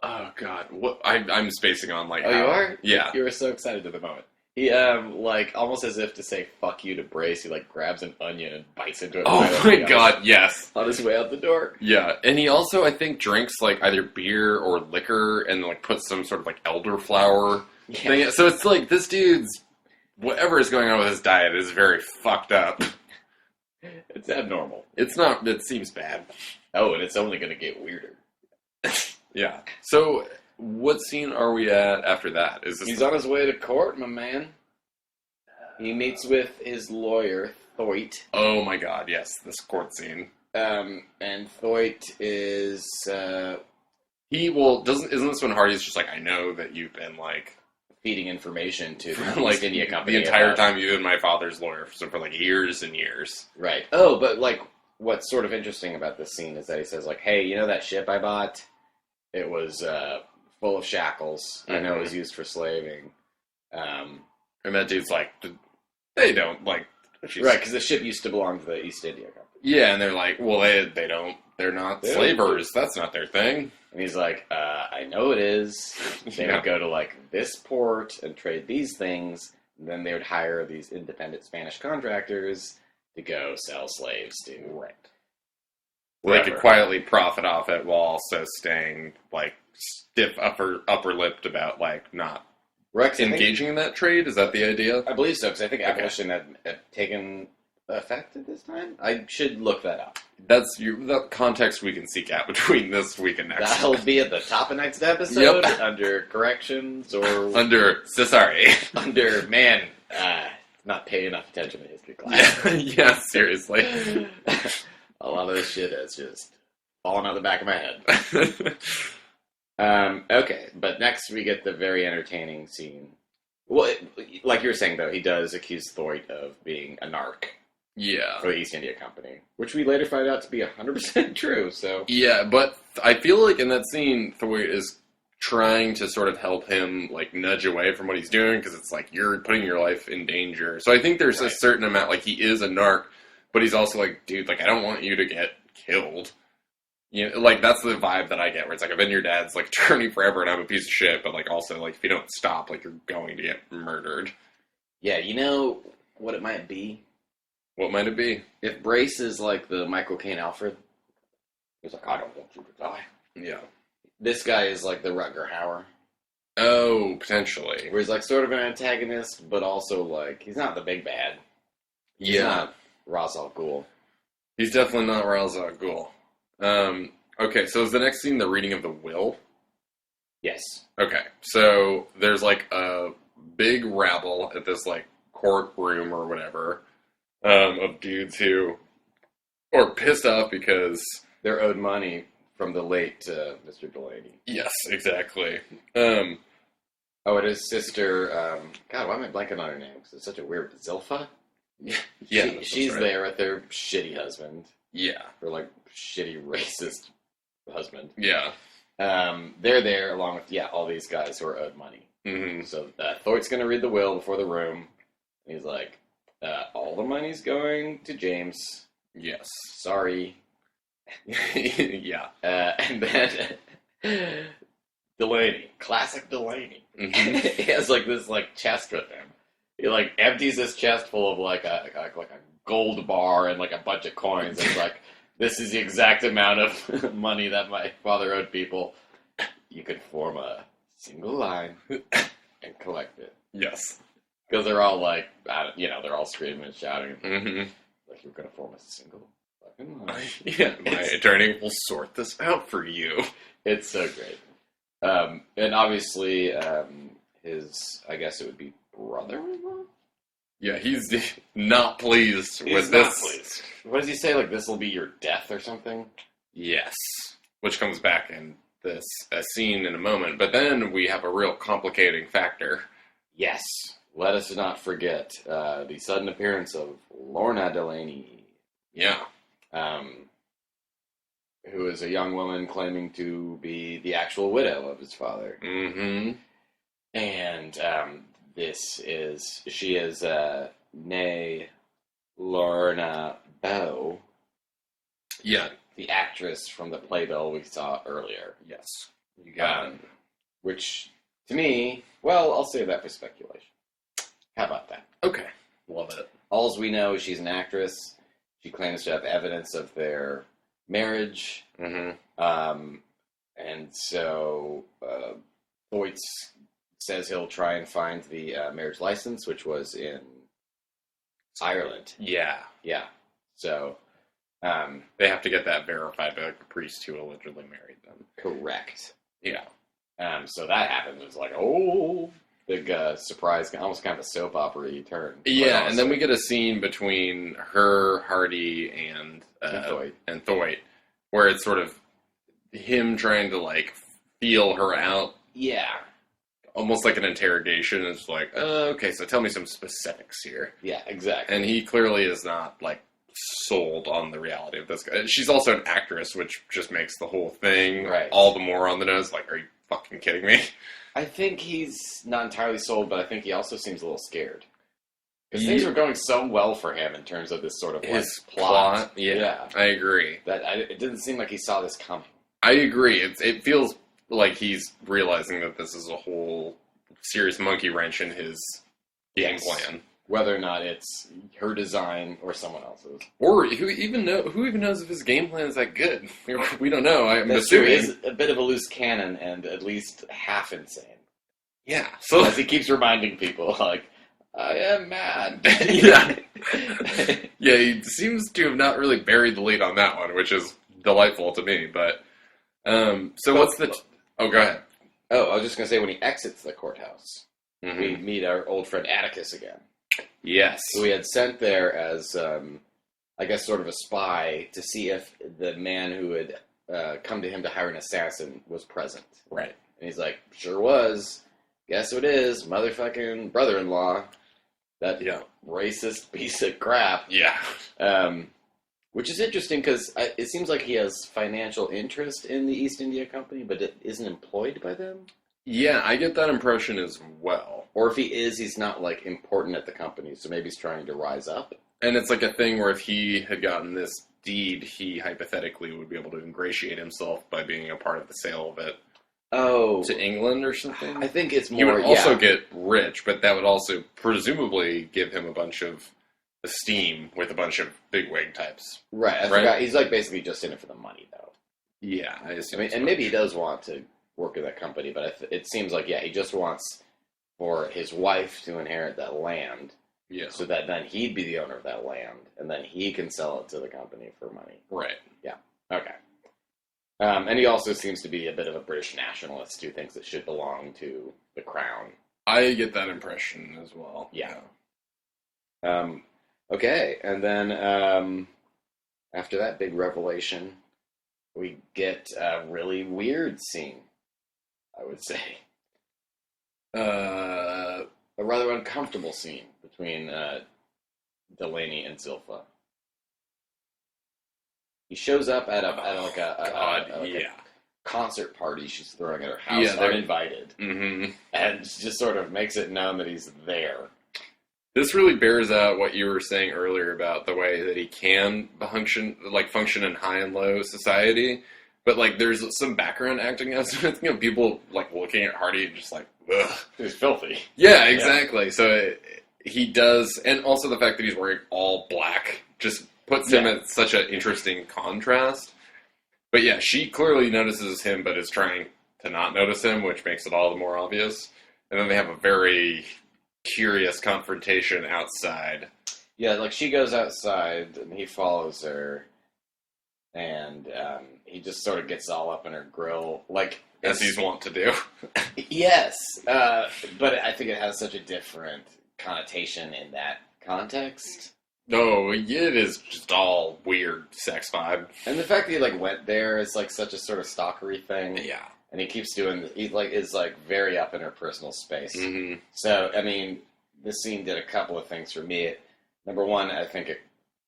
Oh, God. What? I'm spacing on, like, Oh, you are? Yeah. You were so excited at the moment. He, like, almost as if to say fuck you to Brace, he, like, grabs an onion and bites into it. Oh, right my on the God, yes. on his way out the door. Yeah, and he also, I think, drinks, like, either beer or liquor and, like, puts some sort of, like, elderflower thing. So it's like, this dude's, whatever is going on with his diet is very fucked up. It's abnormal. It's not, it seems bad. Oh, and it's only going to get weirder. Yeah. So, what scene are we at after that? Is this He's on his way to court, my man. He meets with his lawyer, Thoit. Oh my God, yes, this court scene. And Thoit is, Isn't this when Hardy's just like, I know that you've been, like, feeding information to the like, East India Company. the entire about- time you've been my father's lawyer for like, years and years. Right. Oh, but, like, what's sort of interesting about this scene is that he says, like, hey, you know that ship I bought? It was, full of shackles. I know it was used for slaving. And that dude's like, they don't, like... Right, because the ship used to belong to the East India Company. Yeah, and they're like, well, they don't, they're not They don't- slavers. That's not their thing. And he's like, I know it is. They Yeah. would go to, like, this port and trade these things. And then they would hire these independent Spanish contractors to go sell slaves to. Right. They could quietly profit off it while also staying, like, stiff upper-lipped about, like, not Rex, engaging in that trade. Is that the idea? I believe so, because I think Abolition had taken affected this time? I should look that up. That's the context we can seek out between this week and next. That'll be at the top of next episode, Yep. under corrections, or Under sorry. under, man, not paying enough attention to history class. Yeah, seriously. A lot of this shit is just falling out the back of my head. Okay, but next we get the very entertaining scene. Well, like you were saying, though, he does accuse Thoit of being a narc Yeah. for the East India Company, which we later find out to be 100% true, so... Yeah, but I feel like in that scene, Thoit is trying to sort of help him, like, nudge away from what he's doing, because it's like, you're putting your life in danger. So I think there's a certain amount, like, he is a narc, but he's also like, dude, like, I don't want you to get killed. You know, like, that's the vibe that I get, where it's like, I've been your dad's, like, attorney forever, and I'm a piece of shit, but, like, also, like, if you don't stop, like, you're going to get murdered. Yeah, you know what it might be? What might it be? If Brace is like the Michael Caine Alfred, he's like, I don't want you to die. Yeah. This guy is like the Rutger Hauer, Oh, potentially. where he's like sort of an antagonist, but also like, he's not the big bad. He's Yeah. not Ra's al Ghul. He's definitely not Ra's al Ghul. Okay, so is the next scene the reading of the will? Yes. Okay, so there's like a big rabble at this like courtroom or whatever of dudes who are pissed off because They're owed money from the late Mr. Delaney. yes, exactly. Oh, and his sister, God, why am I blanking on her name? 'Cause it's such a weird, Zilpha? Yeah, She's right. there with their shitty husband, Yeah, or like shitty racist husband. yeah. They're there along with, all these guys who are owed money. Hmm. So Thoit's going to read the will before the room. And he's like, all the money's going to James. Yes. Sorry. Yeah. And then Delaney, classic Delaney. Mhm. He has like this like chest with him. He like empties his chest full of like a gold bar and like a bunch of coins. And he's like, this is the exact amount of money that my father owed people. You could form a single line and collect it. Yes. Because they're all like, they're all screaming and shouting. Hmm. Like, you're going to form a single fucking line. Yeah, my attorney will sort this out for you. It's so great. And obviously, his, I guess it would be brother-in-law? Yeah, he's not pleased with He's this. not pleased. What does he say? Like, this will be your death or something? Yes, which comes back in this scene in a moment. But then we have a real complicating factor. Yes. Let us not forget the sudden appearance of Lorna Delaney, Yeah. who is a young woman claiming to be the actual widow of his father. Mm-hmm. And she is née Lorna Bow, Yeah. the actress from the Playbill we saw earlier. Yes. You got it. Which, to me, well, I'll save that for speculation. How about that? Okay. Love it. Alls we know is she's an actress. She claims to have evidence of their marriage. Mm-hmm. And so Thoit says he'll try and find the marriage license, which was in Ireland. Yeah. Yeah. So, They have to get that verified by like, the priest who allegedly married them. correct. Yeah. So that happens. It's like, oh, big surprise, almost kind of a soap opera turn. Yeah, and then we get a scene between her, Hardy, and Thoit, where it's sort of him trying to, like, feel her out. Yeah. Almost like an interrogation. It's like, okay, so tell me some specifics here. Yeah, exactly. And he clearly is not, like, sold on the reality of this guy. She's also an actress, which just makes the whole thing all the more on the nose. Like, are you fucking kidding me? I think he's not entirely sold, but I think he also seems a little scared. Because things were going so well for him in terms of this sort of His plot. Yeah, I agree. It didn't seem like he saw this coming. I agree. It feels like he's realizing that this is a whole serious monkey wrench in his game plan. Whether or not it's her design or someone else's. Or who even knows if his game plan is that good? We don't know. I'm That's true. assuming. He's a bit of a loose cannon and at least half insane. Yeah. So As he keeps reminding people, like, I am mad. yeah. Yeah, he seems to have not really buried the lead on that one, which is delightful to me. But what's the? Oh, go ahead. Oh, I was just gonna say when he exits the courthouse, Mm-hmm. we meet our old friend Atticus again, Yes. who we had sent there as, I guess, sort of a spy to see if the man who had come to him to hire an assassin was present. Right. And he's like, sure was. Guess who it is? Motherfucking brother-in-law. That racist piece of crap. Yeah. Which is interesting because it seems like he has financial interest in the East India Company, but it isn't employed by them. Yeah, I get that impression as well. Or if he is, he's not, like, important at the company, so maybe he's trying to rise up. And it's like a thing where if he had gotten this deed, he hypothetically would be able to ingratiate himself by being a part of the sale of it to England or something. I think it's more... He would also get rich, but that would also presumably give him a bunch of esteem with a bunch of bigwig types. Right, I forgot. He's, like, basically just in it for the money, though. Yeah, I assume. And maybe he does want to work in that company, but it seems like, he just wants for his wife to inherit that land, so that then he'd be the owner of that land, and then he can sell it to the company for money. Right. Yeah. Okay. And he also seems to be a bit of a British nationalist who thinks it should belong to the crown. I get that impression as well. Yeah. Okay, and then after that big revelation, we get a really weird scene, I would say. A rather uncomfortable scene between Delaney and Zilpha. He shows up at a concert party she's throwing at her house, uninvited, and just sort of makes it known that he's there. This really bears out what you were saying earlier about the way that he can function in high and low society. But, like, there's some background acting as people, like, looking at Hardy and just like, ugh. He's filthy. Yeah, exactly. Yeah. So he does, and also the fact that he's wearing all black just puts him at such an interesting contrast. But yeah, she clearly notices him, but is trying to not notice him, which makes it all the more obvious. And then they have a very curious confrontation outside. Yeah, like, she goes outside, and he follows her, and he just sort of gets all up in her grill, like... As he's wont to do. Yes, but I think it has such a different connotation in that context. No, it is just all weird sex vibe. And the fact that he, like, went there is, like, such a sort of stalkery thing. Yeah. And he keeps doing... He, like, is, like, very up in her personal space. Mm-hmm. So, I mean, this scene did a couple of things for me. Number one, I think it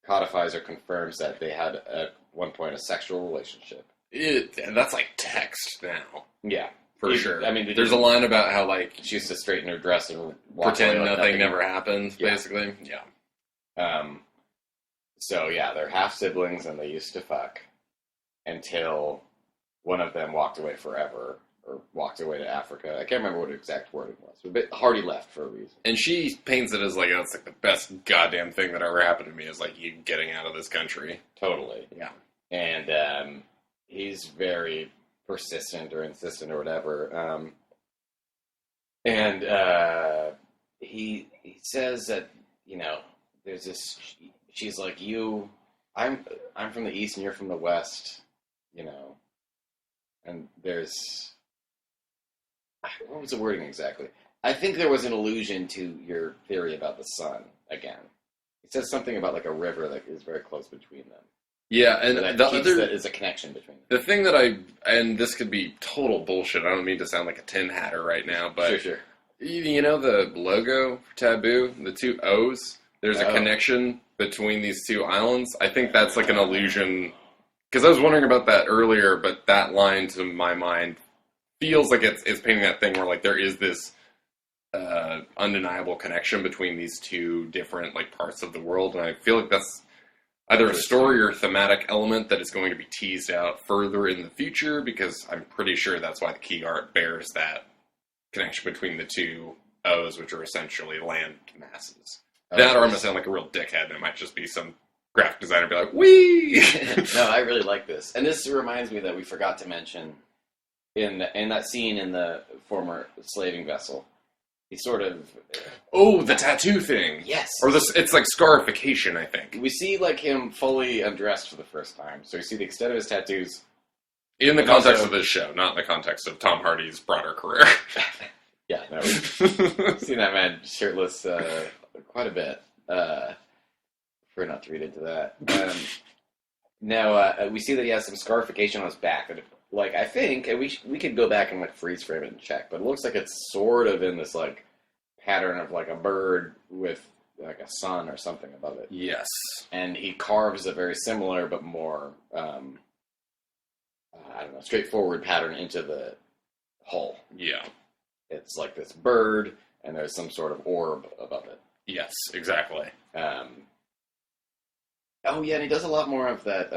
codifies or confirms that they had, at one point, a sexual relationship. That's, like, text now. Yeah. For sure. I mean, there's a line about how, like... She used to straighten her dress and walk pretend away like nothing never happened, basically. Yeah. So, yeah, they're half-siblings, and they used to fuck until one of them walked away forever, or walked away to Africa. I can't remember what the exact wording was, but Hardy left for a reason. And she paints it as, like, it's like the best goddamn thing that ever happened to me is, like, you getting out of this country. Totally. Yeah. And he's very persistent or insistent or whatever. He says that, there's this... She's like, I'm from the East and you're from the West, and there's, what was the wording exactly? I think there was an allusion to your theory about the sun again. It says something about, like, a river that is very close between them. Yeah, and that the other is a connection between them. The thing that and this could be total bullshit, I don't mean to sound like a tin hatter right now, but Sure. You know the logo for Taboo, the two O's? There's a connection between these two islands. I think that's like an allusion, because I was wondering about that earlier, but that line to my mind feels like it's painting that thing where, like, there is this undeniable connection between these two different, like, parts of the world, and I feel like that's either a story or thematic element that is going to be teased out further in the future, because I'm pretty sure that's why the key art bears that connection between the two O's, which are essentially land masses. That or I'm going to sound like a real dickhead, and it might just be some graphic designer be like, wee! No, I really like this. And this reminds me that we forgot to mention in that scene in the former slaving vessel, He's sort of Oh, the tattoo thing. yes. Or this, it's like scarification, I think. We see like him fully undressed for the first time, so we see the extent of his tattoos. In the And context also- of this show, not in the context of Tom Hardy's broader career. Yeah, no, we've seen that man shirtless quite a bit. Prefer not to read into that. Now we see that he has some scarification on his back. And like I think, and we could go back and like freeze frame it and check, but it looks like it's sort of in this like pattern of like a bird with like a sun or something above it. Yes. And he carves a very similar but more I don't know, straightforward pattern into the hull. Yeah. It's like this bird, and there's some sort of orb above it. Yes, exactly. Oh yeah, and he does a lot more of that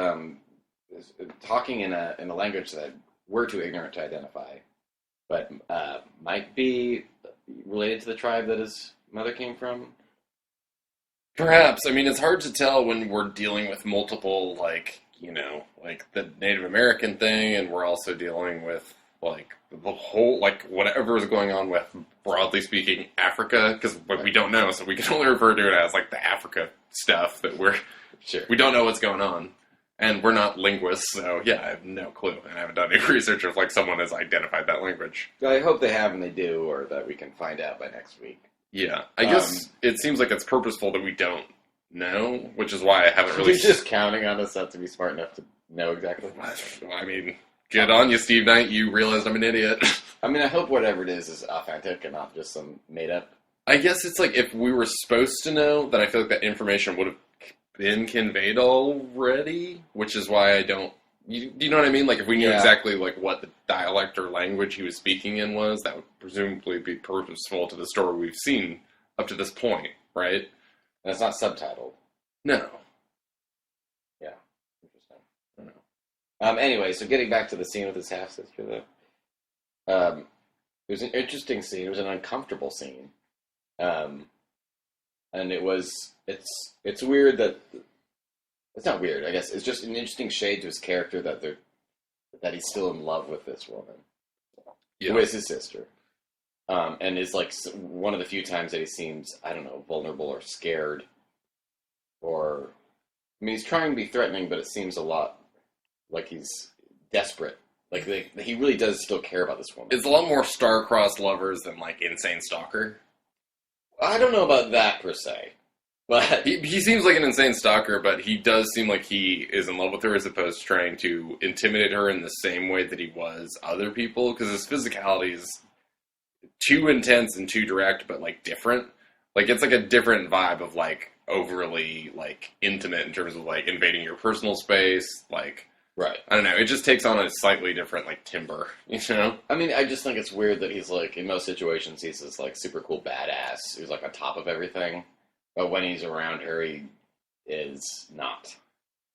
talking in a language that we're too ignorant to identify, but might be related to the tribe that his mother came from. Perhaps. I mean, it's hard to tell when we're dealing with multiple, like, you know, like the Native American thing, and we're also dealing with, like, the whole, like, whatever is going on with, broadly speaking, Africa, because we don't know, so we can only refer to it as, like, the Africa stuff that we don't know what's going on. And we're not linguists, so, yeah, I have no clue. And I haven't done any research if, like, someone has identified that language. I hope they have and they do, or that we can find out by next week. Yeah, I guess it seems like it's purposeful that we don't know, which is why I haven't really... You're just counting on us not to be smart enough to know exactly. I mean, good on you, Steve Knight. You realized I'm an idiot. I mean, I hope whatever it is authentic and not just some made-up. I guess it's like if we were supposed to know, then I feel like that information would have been conveyed already, which is why I don't... You know what I mean? Like, if we knew exactly, like, what the dialect or language he was speaking in was, that would presumably be purposeful to the story we've seen up to this point, right? And it's not subtitled. No. Yeah. Interesting. I don't know. Anyway, so getting back to the scene with his half-sister, though. It was an interesting scene. It was an uncomfortable scene. And it's weird that... It's not weird, I guess. It's just an interesting shade to his character that he's still in love with this woman. Yeah. Who is his sister. And is like one of the few times that he seems, I don't know, vulnerable or scared. Or, I mean, he's trying to be threatening, but it seems a lot like he's desperate. Like, he really does still care about this woman. It's a lot more star-crossed lovers than, like, Insane Stalker. I don't know about that, per se. But He seems like an insane stalker, but he does seem like he is in love with her as opposed to trying to intimidate her in the same way that he was other people, because his physicality is too intense and too direct, but, like, different. Like, it's, like, a different vibe of, like, overly, like, intimate in terms of, like, invading your personal space, like... Right. I don't know, it just takes on a slightly different, like, timbre, you know? I mean, I just think it's weird that he's, like, in most situations, he's this, like, super cool badass who's, like, on top of everything. But when he's around her, he is not.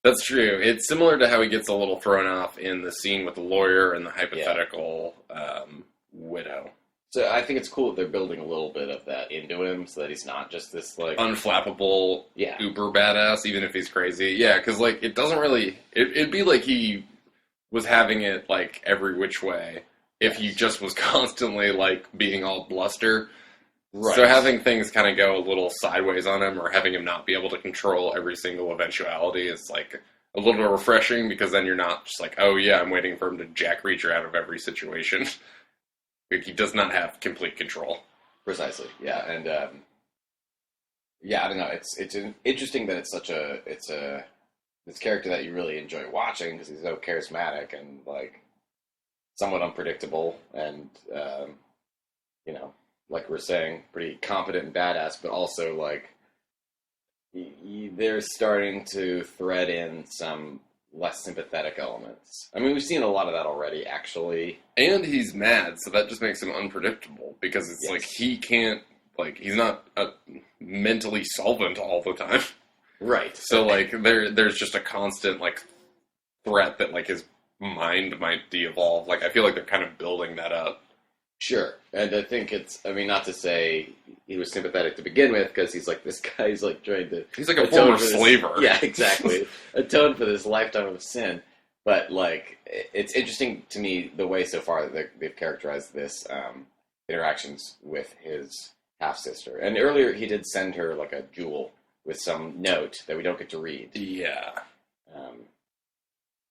That's true. It's similar to how he gets a little thrown off in the scene with the lawyer and the hypothetical widow. So I think it's cool that they're building a little bit of that into him so that he's not just this, like... Unflappable, uber badass, even if he's crazy. Yeah, because, like, it doesn't really... It'd be like he was having it, like, every which way if he just was constantly, like, being all bluster. Right. So having things kind of go a little sideways on him or having him not be able to control every single eventuality is, like, a little bit refreshing because then you're not just like, oh, yeah, I'm waiting for him to Jack Reacher out of every situation. Like, he does not have complete control. Precisely, yeah. And, I don't know. It's interesting that it's such this character that you really enjoy watching because he's so charismatic and, like, somewhat unpredictable and, you know, like we're saying, pretty competent and badass, but also, like, they're starting to thread in some less sympathetic elements. I mean, we've seen a lot of that already, actually. And he's mad, so that just makes him unpredictable, because it's like, he can't, like, he's not mentally solvent all the time. Right. So, like, there's just a constant, like, threat that, like, his mind might de-evolve. Like, I feel like they're kind of building that up. Sure, and I think not to say he was sympathetic to begin with, because he's like, this guy's like trying to... He's like a former slaver. Yeah, exactly. Atone for this lifetime of sin. But, like, it's interesting to me the way so far that they've characterized this interactions with his half-sister. And earlier he did send her like a jewel with some note that we don't get to read. Yeah.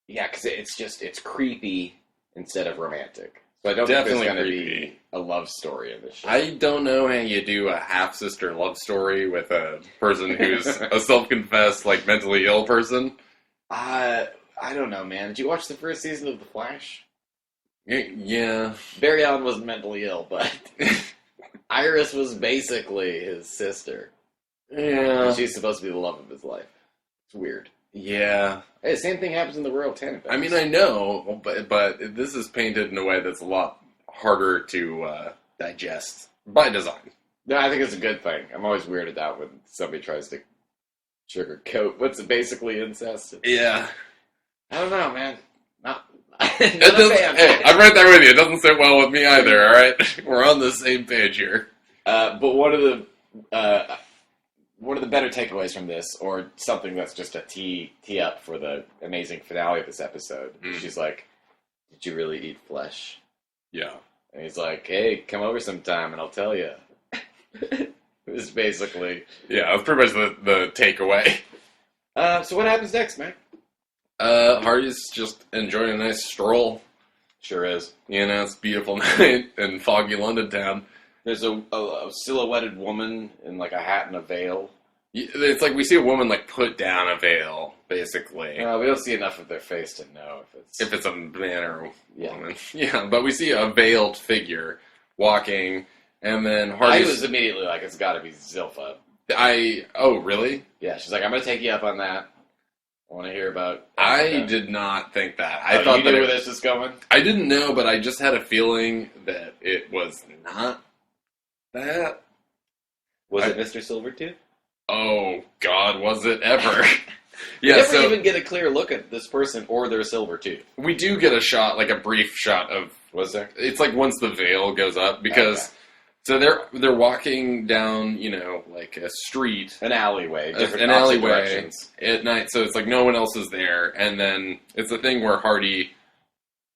Yeah, because it's creepy instead of romantic. So I don't Definitely think there's going to creepy. be a love story in this show. I don't know how you do a half-sister love story with a person who's a self-confessed, like, mentally ill person. I don't know, man. Did you watch the first season of The Flash? Yeah. Barry Allen wasn't mentally ill, but Iris was basically his sister. Yeah. And she's supposed to be the love of his life. It's weird. Yeah. Hey, the same thing happens in the Royal Tenenbaums. I mean, I know, but this is painted in a way that's a lot harder to digest by design. No, I think it's a good thing. I'm always weirded out when somebody tries to sugarcoat what's basically incest. Yeah. I don't know, man. Not It not a doesn't, fan. hey, I'm right there with you. It doesn't sit well with me either, alright? We're on the same page here. But one of the better takeaways from this, or something that's just a tee up for the amazing finale of this episode, she's like, "Did you really eat flesh?" Yeah. And he's like, "Hey, come over sometime and I'll tell you." It was basically. Yeah, that's pretty much the takeaway. So what happens next, man? Hardy's just enjoying a nice stroll. Sure is. You know, it's a beautiful night in foggy London town. There's a silhouetted woman in like a hat and a veil. It's like we see a woman like put down a veil, basically. We don't see enough of their face to know If it's a man or a Yeah. woman. Yeah, but we see a veiled figure walking, and then I Hardy's... was immediately like, it's got to be Zilpha. Oh, really? Yeah, she's like, I'm going to take you up on that. I want to hear about... I did not think that. I I thought you that knew where this was going? I didn't know, but I just had a feeling that it was not that. Was it Mr. Silvertooth? Oh, God, was it ever? You Yeah, never so even get a clear look at this person or their silver tooth. we do get a shot, like a brief shot of... Was there? It's like once the veil goes up, because... Okay. So they're walking down, you know, like a street... An alleyway. Different an opposite alleyway directions. at night, so it's like no one else is there, and then it's the thing where Hardy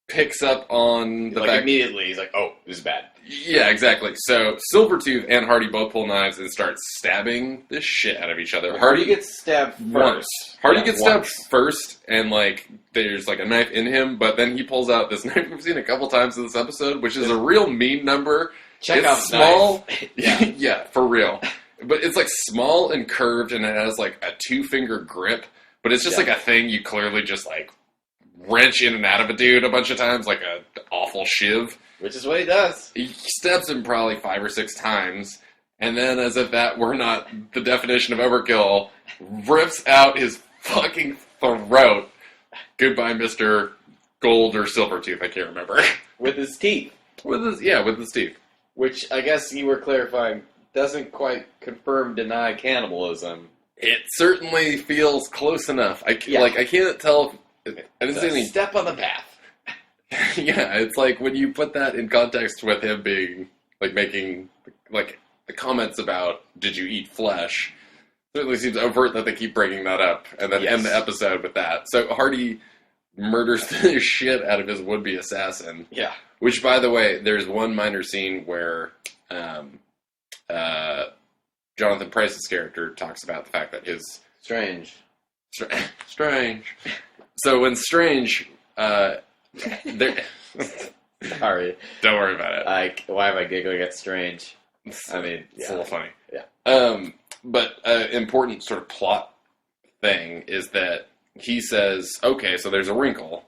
picks up on the Like fact... immediately, he's like, oh, this is bad. Yeah, exactly. So Silvertooth and Hardy both pull knives and start stabbing the shit out of each other. Hardy gets stabbed first. once. Hardy Yeah, gets once. stabbed first, and like there's like a knife in him, but then he pulls out this knife we've seen a couple times in this episode, which is a real mean number. Chekhov's It's small. knife. Yeah, yeah, for real. But it's like small and curved, and it has like a 2-finger grip. But it's just Yeah. like a thing you clearly just like wrench in and out of a dude a bunch of times, like a awful shiv. Which is what he does. He stabs him probably 5 or 6 times, and then, as if that were not the definition of overkill, rips out his fucking throat. Goodbye, Mr. Gold or Silvertooth, I can't remember. With his teeth. with his teeth. Which, I guess you were clarifying, doesn't quite confirm, deny cannibalism. It certainly feels close enough. I can't tell if... I didn't It's see a any... step on the path. Yeah, it's like when you put that in context with him being, like, making, like, the comments about, did you eat flesh, certainly seems overt that they keep bringing that up, and then end the episode with that. So Hardy murders the shit out of his would-be assassin. Yeah. Which, by the way, there's one minor scene where Jonathan Pryce's character talks about the fact that his... Strange. Strange. So when Strange... there... Sorry. Don't worry about it. Why am I giggling at Strange? I mean, It's yeah. a little funny. Yeah. But an important sort of plot thing is that he says, okay, so there's a wrinkle.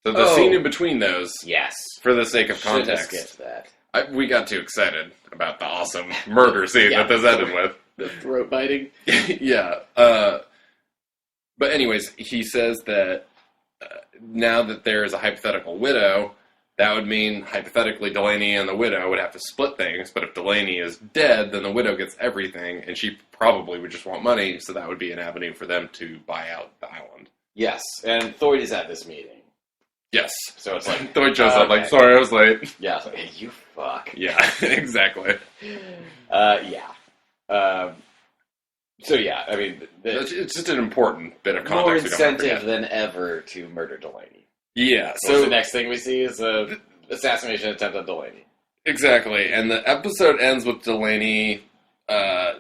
So the scene in between those, Yes. for the sake of Shouldn't have context, skipped that. we got too excited about the awesome murder scene Yeah. that this ended with. The throat biting. Yeah. But anyways, he says that now that there is a hypothetical widow, that would mean, hypothetically, Delaney and the widow would have to split things, but if Delaney is dead, then the widow gets everything, and she probably would just want money, so that would be an avenue for them to buy out the island. Yes, and Thoyd is at this meeting. Yes. So it's like... Thoyd shows up like, okay. sorry, I was late. Yeah, it's like, hey, you fuck. Yeah, exactly. Yeah. So yeah, I mean... It's just an important bit of more context we don't want to incentive forget. than ever to murder Delaney. Yeah, So the so next thing we see is a assassination attempt on Delaney. Exactly, and the episode ends with Delaney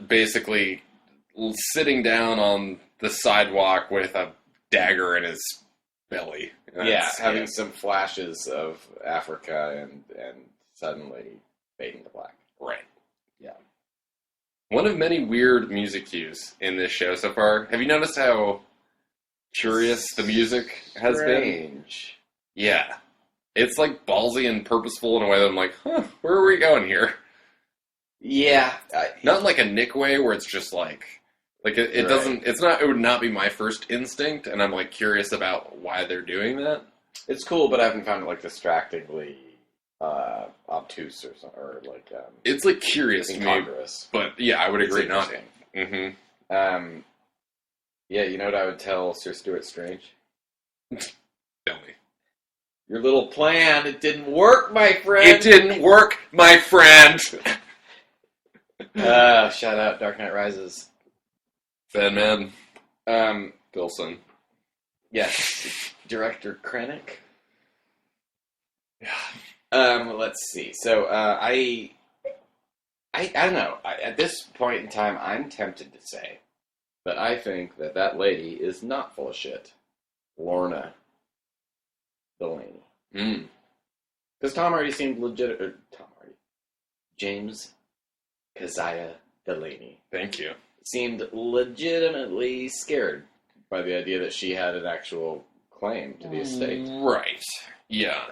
basically sitting down on the sidewalk with a dagger in his belly. Having some flashes of Africa and suddenly fading to black. Right. Yeah. One of many weird music cues in this show so far. Have you noticed how curious the music has been? Strange. Yeah. It's like ballsy and purposeful in a way that I'm like, where are we going here? Yeah. Not in like a Nick way where it's just like it Right. doesn't, it would not be my first instinct, and I'm like curious about why they're doing that. It's cool, but I haven't found it like distractingly obtuse or something, or like It's like curious to me, incongruous. but yeah, I would It's agree not. interesting. Mm-hmm. Yeah, you know what I would tell Sir Stuart Strange? Tell me. Your little plan, it didn't work, my friend. It didn't work, my friend. Shout out Dark Knight Rises. Fan man. Bilson. Yes, director Krennic. Yeah. Let's see. So I don't know. At this point in time, I'm tempted to say that I think that lady is not full of shit. Lorna Delaney. Because Tom Hardy seemed legit. James Keziah Delaney Thank you. seemed legitimately scared by the idea that she had an actual claim to the estate. Right. Yeah.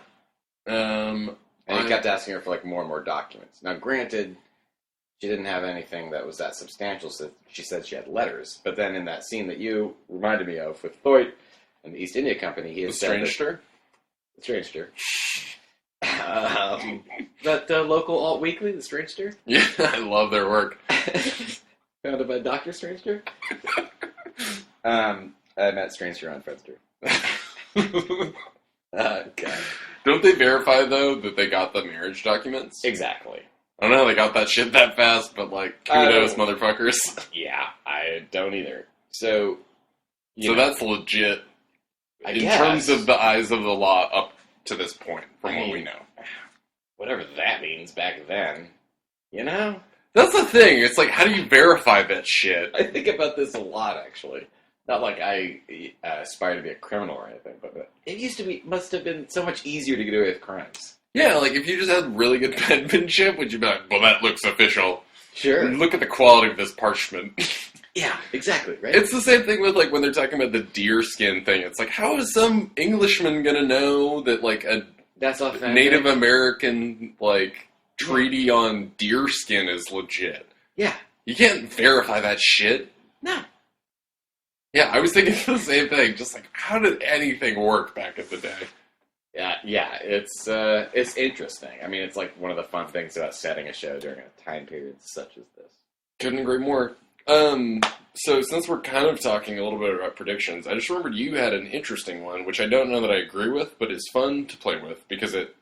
And he kept asking her for like more and more documents. Now, granted, she didn't have anything that was that substantial, so she said she had letters. But then in that scene that you reminded me of with Thoit and the East India Company, he had The said Strangester? The Strangester. That local alt weekly, The Strangester, Yeah, I love their work. founded by Dr. Strangester. I met Strangester on Friendster. God. Don't they verify, though, that they got the marriage documents? Exactly. I don't know how they got that shit that fast, but, like, kudos, motherfuckers. Yeah, I don't either. So, That's legit I in guess. terms of the eyes of the law up to this point, from what we know. Whatever that means back then, you know? That's the thing. It's like, how do you verify that shit? I think about this a lot, actually. Not like I aspire to be a criminal or anything, but it must have been so much easier to get away with crimes. Yeah, like, if you just had really good penmanship, would you be like, well, that looks official. Sure. Look at the quality of this parchment. Yeah, exactly, right? It's the same thing with, like, when they're talking about the deer skin thing. It's like, how is some Englishman gonna know that, like, a That's authentic. Native American, like, treaty on deer skin is legit? Yeah. You can't verify that shit. No. Yeah, I was thinking the same thing. Just like, how did anything work back in the day? Yeah, it's interesting. I mean, it's like one of the fun things about setting a show during a time period such as this. Couldn't agree more. So since we're kind of talking a little bit about predictions, I just remembered you had an interesting one, which I don't know that I agree with, but is fun to play with because it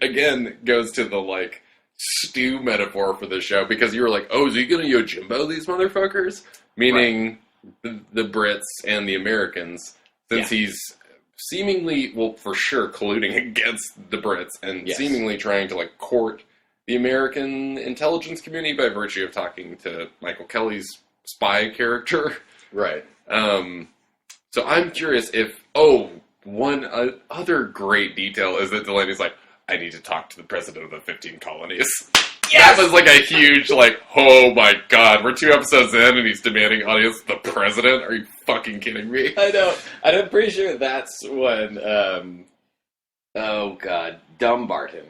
again goes to the like stew metaphor for the show because you were like, oh, is he gonna Yojimbo these motherfuckers? Meaning the Brits and the Americans, since he's seemingly, well, for sure colluding against the Brits and seemingly trying to like court the American intelligence community by virtue of talking to Michael Kelly's spy character. Right. So I'm curious if, one other great detail is that Delaney's like, I need to talk to the president of the 15 colonies. Yes! That was like a huge, like, oh my god, we're 2 episodes in and he's demanding audience with the president? Are you fucking kidding me? I know. And I'm pretty sure that's when, Dumbarton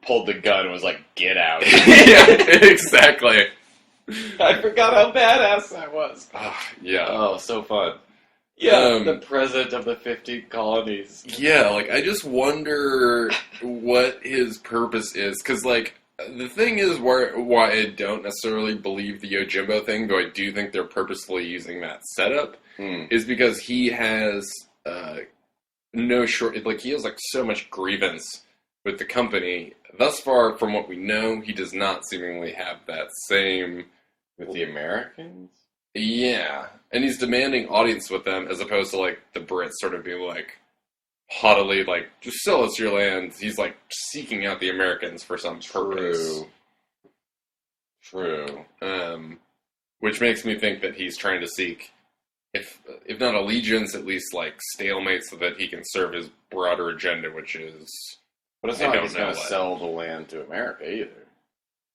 pulled the gun and was like, get out. Yeah, exactly. I forgot how badass that was. Yeah. Oh, so fun. Yeah, the president of the 15 colonies. Yeah, like, I just wonder what his purpose is. Because, like, the thing is why I don't necessarily believe the Yojimbo thing, though I do think they're purposefully using that setup, is because he has he has, like, so much grievance with the company. Thus far, from what we know, he does not seemingly have that same... With the Americans? Yeah. And he's demanding audience with them as opposed to, like, the Brits sort of being like, haughtily like, just sell us your land. He's like seeking out the Americans for some purpose. True. Which makes me think that he's trying to seek, if not allegiance, at least like stalemate, so that he can serve his broader agenda, which is. But it's not like he's going to sell the land to America either.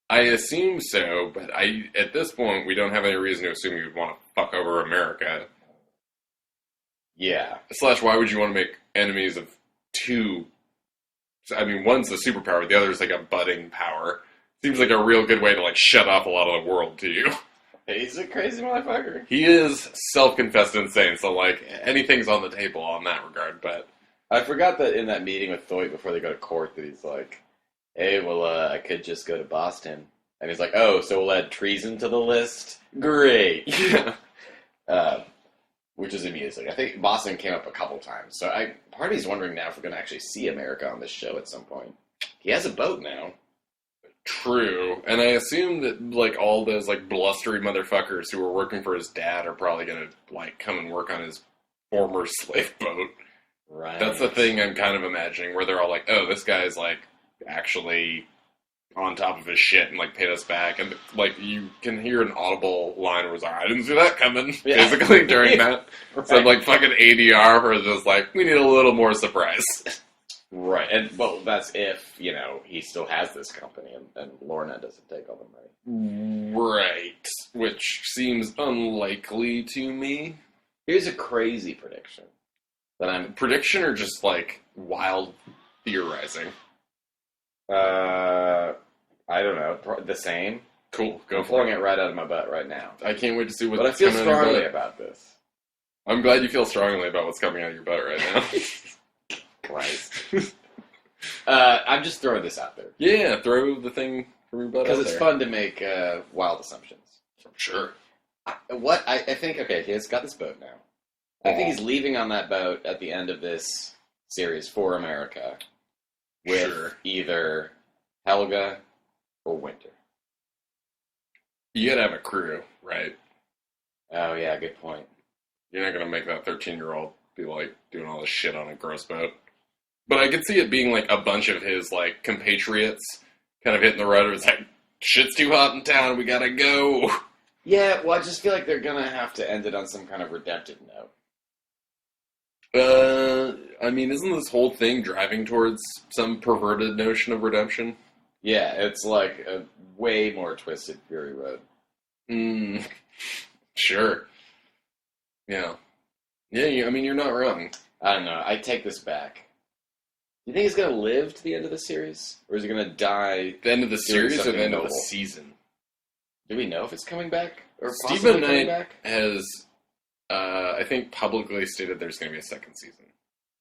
I assume so, but at this point we don't have any reason to assume he would want to fuck over America. Yeah. / why would you want to make enemies of two? I mean, one's the superpower, the other's like a budding power. Seems like a real good way to like shut off a lot of the world to you. He's a crazy motherfucker. He is self-confessed insane, so like anything's on the table on that regard. But I forgot that in that meeting with Thoit before they go to court that he's like, hey, well, I could just go to Boston. And he's like, oh, so we'll add treason to the list? Great. Which is amusing. I think Boston came up a couple times. So part of me's wondering now if we're going to actually see America on this show at some point. He has a boat now. True. And I assume that like all those like blustery motherfuckers who were working for his dad are probably going to like come and work on his former slave boat. Right. That's the thing I'm kind of imagining, where they're all like, oh, this guy's like actually on top of his shit and like paid us back, and like you can hear an audible line where it's like, I didn't see that coming, basically during that. Right. So like fucking ADR for just like, we need a little more surprise. Right, and well, that's if, he still has this company and Lorna doesn't take all the money. Right, which seems unlikely to me. Here's a crazy prediction. Prediction or just like wild theorizing? I don't know. The same. Cool. I'm pulling it right out of my butt right now. I can't wait to see But I feel strongly about this. I'm glad you feel strongly about what's coming out of your butt right now. Christ. I'm just throwing this out there. Yeah, throw the thing from your butt out there. Because it's fun to make wild assumptions. Sure. I think, okay, he's got this boat now. I think he's leaving on that boat at the end of this series for America with either Helga or Winter. You gotta have a crew, right? Oh, yeah, good point. You're not gonna make that 13-year-old be, like, doing all this shit on a gross boat. But I could see it being, like, a bunch of his, like, compatriots kind of hitting the rudder. It's like, shit's too hot in town, we gotta go. Yeah, well, I just feel like they're gonna have to end it on some kind of redemptive note. I mean, isn't this whole thing driving towards some perverted notion of redemption? Yeah, it's like a way more twisted Fury Road. Sure. Yeah. Yeah, I mean, you're not wrong. I don't know. I take this back. Do you think he's going to live to the end of the series? Or is he going to die? The end of the series or the end of the noble? season? Do we know if it's coming back? Or Stephen possibly coming Knight back? has, I think, publicly stated there's going to be a second season.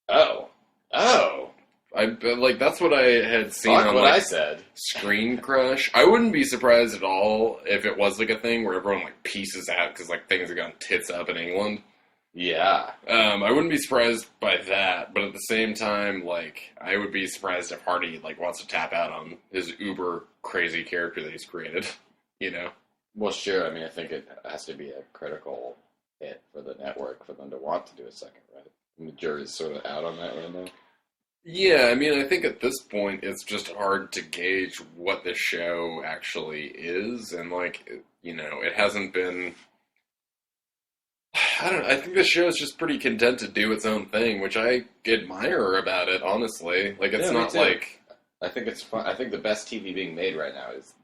Oh. That's what I had seen Fuck on, what like, I said. Screen Crush. I wouldn't be surprised at all if it was, like, a thing where everyone, like, pieces out because, like, things have gone tits up in England. Yeah. I wouldn't be surprised by that, but at the same time, like, I would be surprised if Hardy, like, wants to tap out on his uber crazy character that he's created, you know? Well, sure. I mean, I think it has to be a critical hit for the network for them to want to do a second, right? And the jury's sort of out on that right now. Yeah, I mean, I think at this point it's just hard to gauge what the show actually is, and, like, you know, it hasn't been... I think the show is just pretty content to do its own thing, which I admire about it, honestly. Like, it's not like... I think it's fun. I think the best TV being made right now is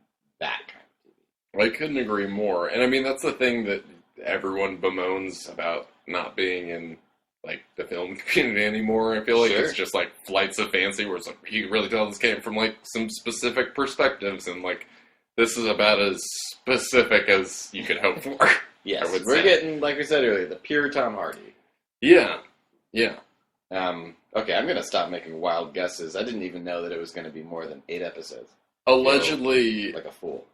that kind of TV. I couldn't agree more. And, I mean, that's the thing that everyone bemoans about not being in, like, the film community anymore. I feel like it's just, like, flights of fancy, where it's like, you can really tell this came from, like, some specific perspectives, and, like, this is about as specific as you could hope for. Yes, we're getting, like we said earlier, the pure Tom Hardy. Yeah, yeah. Okay, I'm going to stop making wild guesses. I didn't even know that it was going to be more than 8 episodes. Allegedly... Like a fool.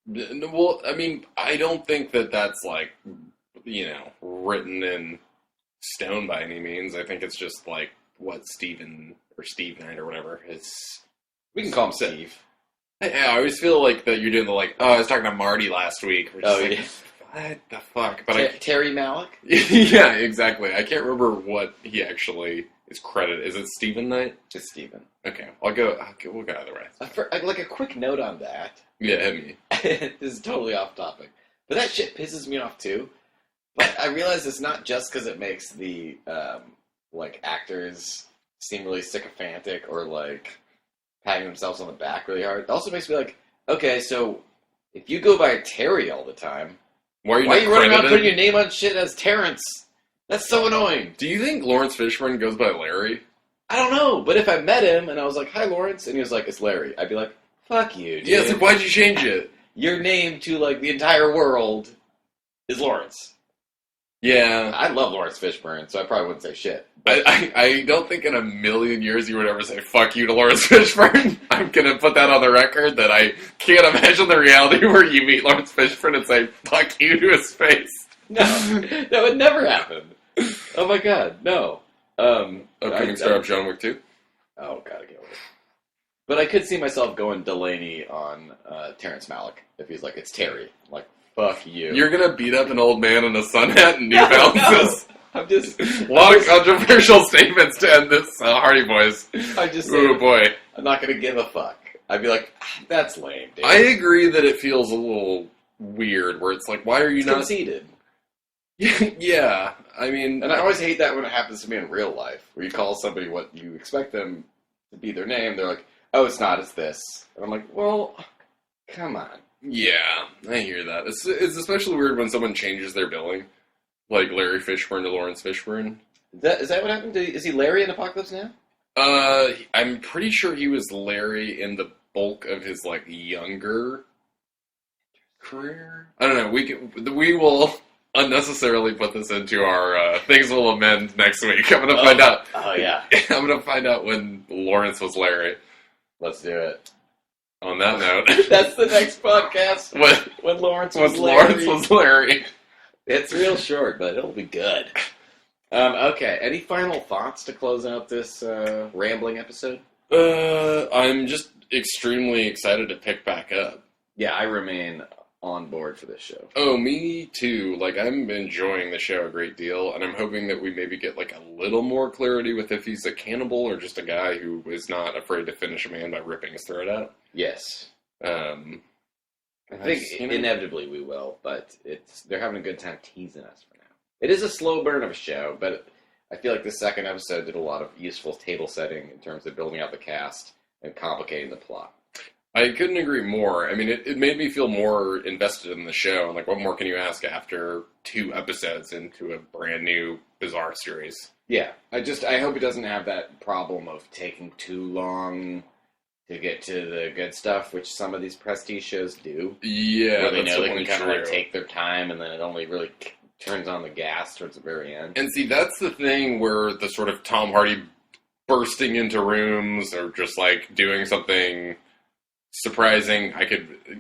Well, I mean, I don't think that that's, like, you know, written in stone by any means. I think it's just, like, what Steve Knight or whatever is... We can call him Steve. I always feel like that you're doing the, like, I was talking to Marty last week. Yeah. What the fuck? But Terry Malick? Yeah, exactly. I can't remember what he actually is credited. Is it Stephen Knight? Just Steven. Okay, we'll go either way. Like a quick note on that. Yeah, hit me. This is totally off topic, but that shit pisses me off too. But I realize it's not just because it makes the like actors seem really sycophantic or like patting themselves on the back really hard. It also makes me like, okay, so if you go by Terry all the time, why are you running around putting your name on shit as Terrence? That's so annoying. Do you think Lawrence Fishburne goes by Larry? I don't know, but if I met him and I was like, "Hi, Lawrence," and he was like, "It's Larry," I'd be like, "Fuck you, dude." Yeah, so why'd you change it? Your name to like the entire world is Lawrence. Yeah. I love Lawrence Fishburne, so I probably wouldn't say shit. I don't think in a million years you would ever say "fuck you" to Lawrence Fishburne. I'm gonna put that on the record that I can't imagine the reality where you meet Lawrence Fishburne and say "fuck you" to his face. No, that would never happen. Oh my god, no. Upcoming star of John Wick 2. Oh, gotta get over it. But I could see myself going Delaney on Terrence Malick if he's like, "It's Terry." I'm like, fuck you. You're gonna beat up an old man in a sun hat and New Balances. No. I'm just a lot of controversial statements to end this Hardy Boys. I'm just saying, oh boy, I'm not gonna give a fuck. I'd be like, that's lame, dude. I agree that it feels a little weird, where it's like, why are you not conceited? Yeah, I mean, and I always hate that when it happens to me in real life, where you call somebody what you expect them to be their name. They're like, "Oh, it's not. It's this," and I'm like, "Well, come on." Yeah, I hear that. It's especially weird when someone changes their billing, like Larry Fishburne to Lawrence Fishburne. Is that what happened? Is he Larry in Apocalypse Now? I'm pretty sure he was Larry in the bulk of his like younger career. I don't know. We will unnecessarily put this into our things will amend next week. I'm gonna find out. Oh yeah, I'm gonna find out when Lawrence was Larry. Let's do it. On that note, that's the next podcast. When Lawrence was Larry. It's real short, but it'll be good. Okay, any final thoughts to close out this rambling episode? I'm just extremely excited to pick back up. Yeah, I remain on board for this show. Oh, me too. Like, I'm enjoying the show a great deal, and I'm hoping that we maybe get, like, a little more clarity with if he's a cannibal or just a guy who is not afraid to finish a man by ripping his throat out. Yes. I think inevitably we will, but they're having a good time teasing us for now. It is a slow burn of a show, but I feel like the second episode did a lot of useful table setting in terms of building out the cast and complicating the plot. I couldn't agree more. I mean, it made me feel more invested in the show. And like, what more can you ask after 2 episodes into a brand new, bizarre series? Yeah. I hope it doesn't have that problem of taking too long to get to the good stuff, which some of these prestige shows do. Yeah, where they know they can kind of like take their time, and then it only really turns on the gas towards the very end. And see, that's the thing where the sort of Tom Hardy bursting into rooms or just like doing something surprising,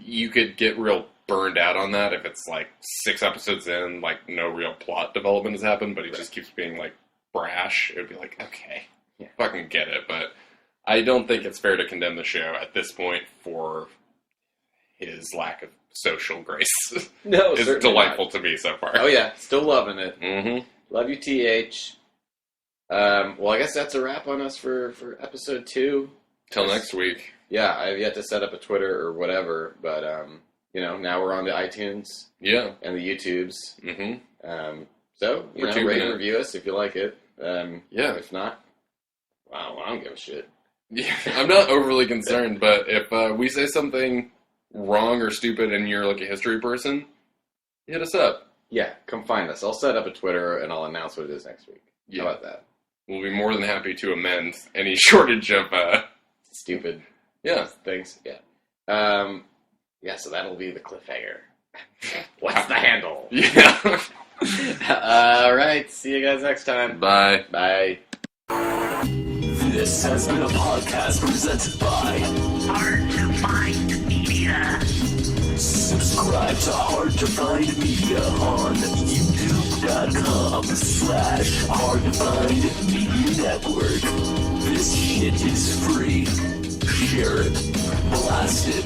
you could get real burned out on that if it's like 6 episodes in, like no real plot development has happened, but he just keeps being like brash. It would be like, okay, yeah, fucking get it. But I don't think it's fair to condemn the show at this point for his lack of social grace. No, it's delightful to me so far. Oh yeah, still loving it. Mm-hmm. Love you, TH. Well, I guess that's a wrap on us for episode 2. Till next week. Yeah, I've yet to set up a Twitter or whatever, but now we're on the iTunes. Yeah. And the YouTubes. Mm-hmm. So rate and review us if you like it. Yeah. If not, wow, I don't give a shit. Yeah, I'm not overly concerned, but if we say something wrong or stupid and you're like a history person, hit us up. Yeah, come find us. I'll set up a Twitter and I'll announce what it is next week. Yeah. How about that? We'll be more than happy to amend any shortage of stupid things. Yeah. So that'll be the cliffhanger. What's the handle? Yeah. All right. See you guys next time. Bye. Bye. This has been a podcast presented by Hard to Find Media. Subscribe to Hard to Find Media on youtube.com/Hard to Find Media Network. This shit is free. Share it. Blast it.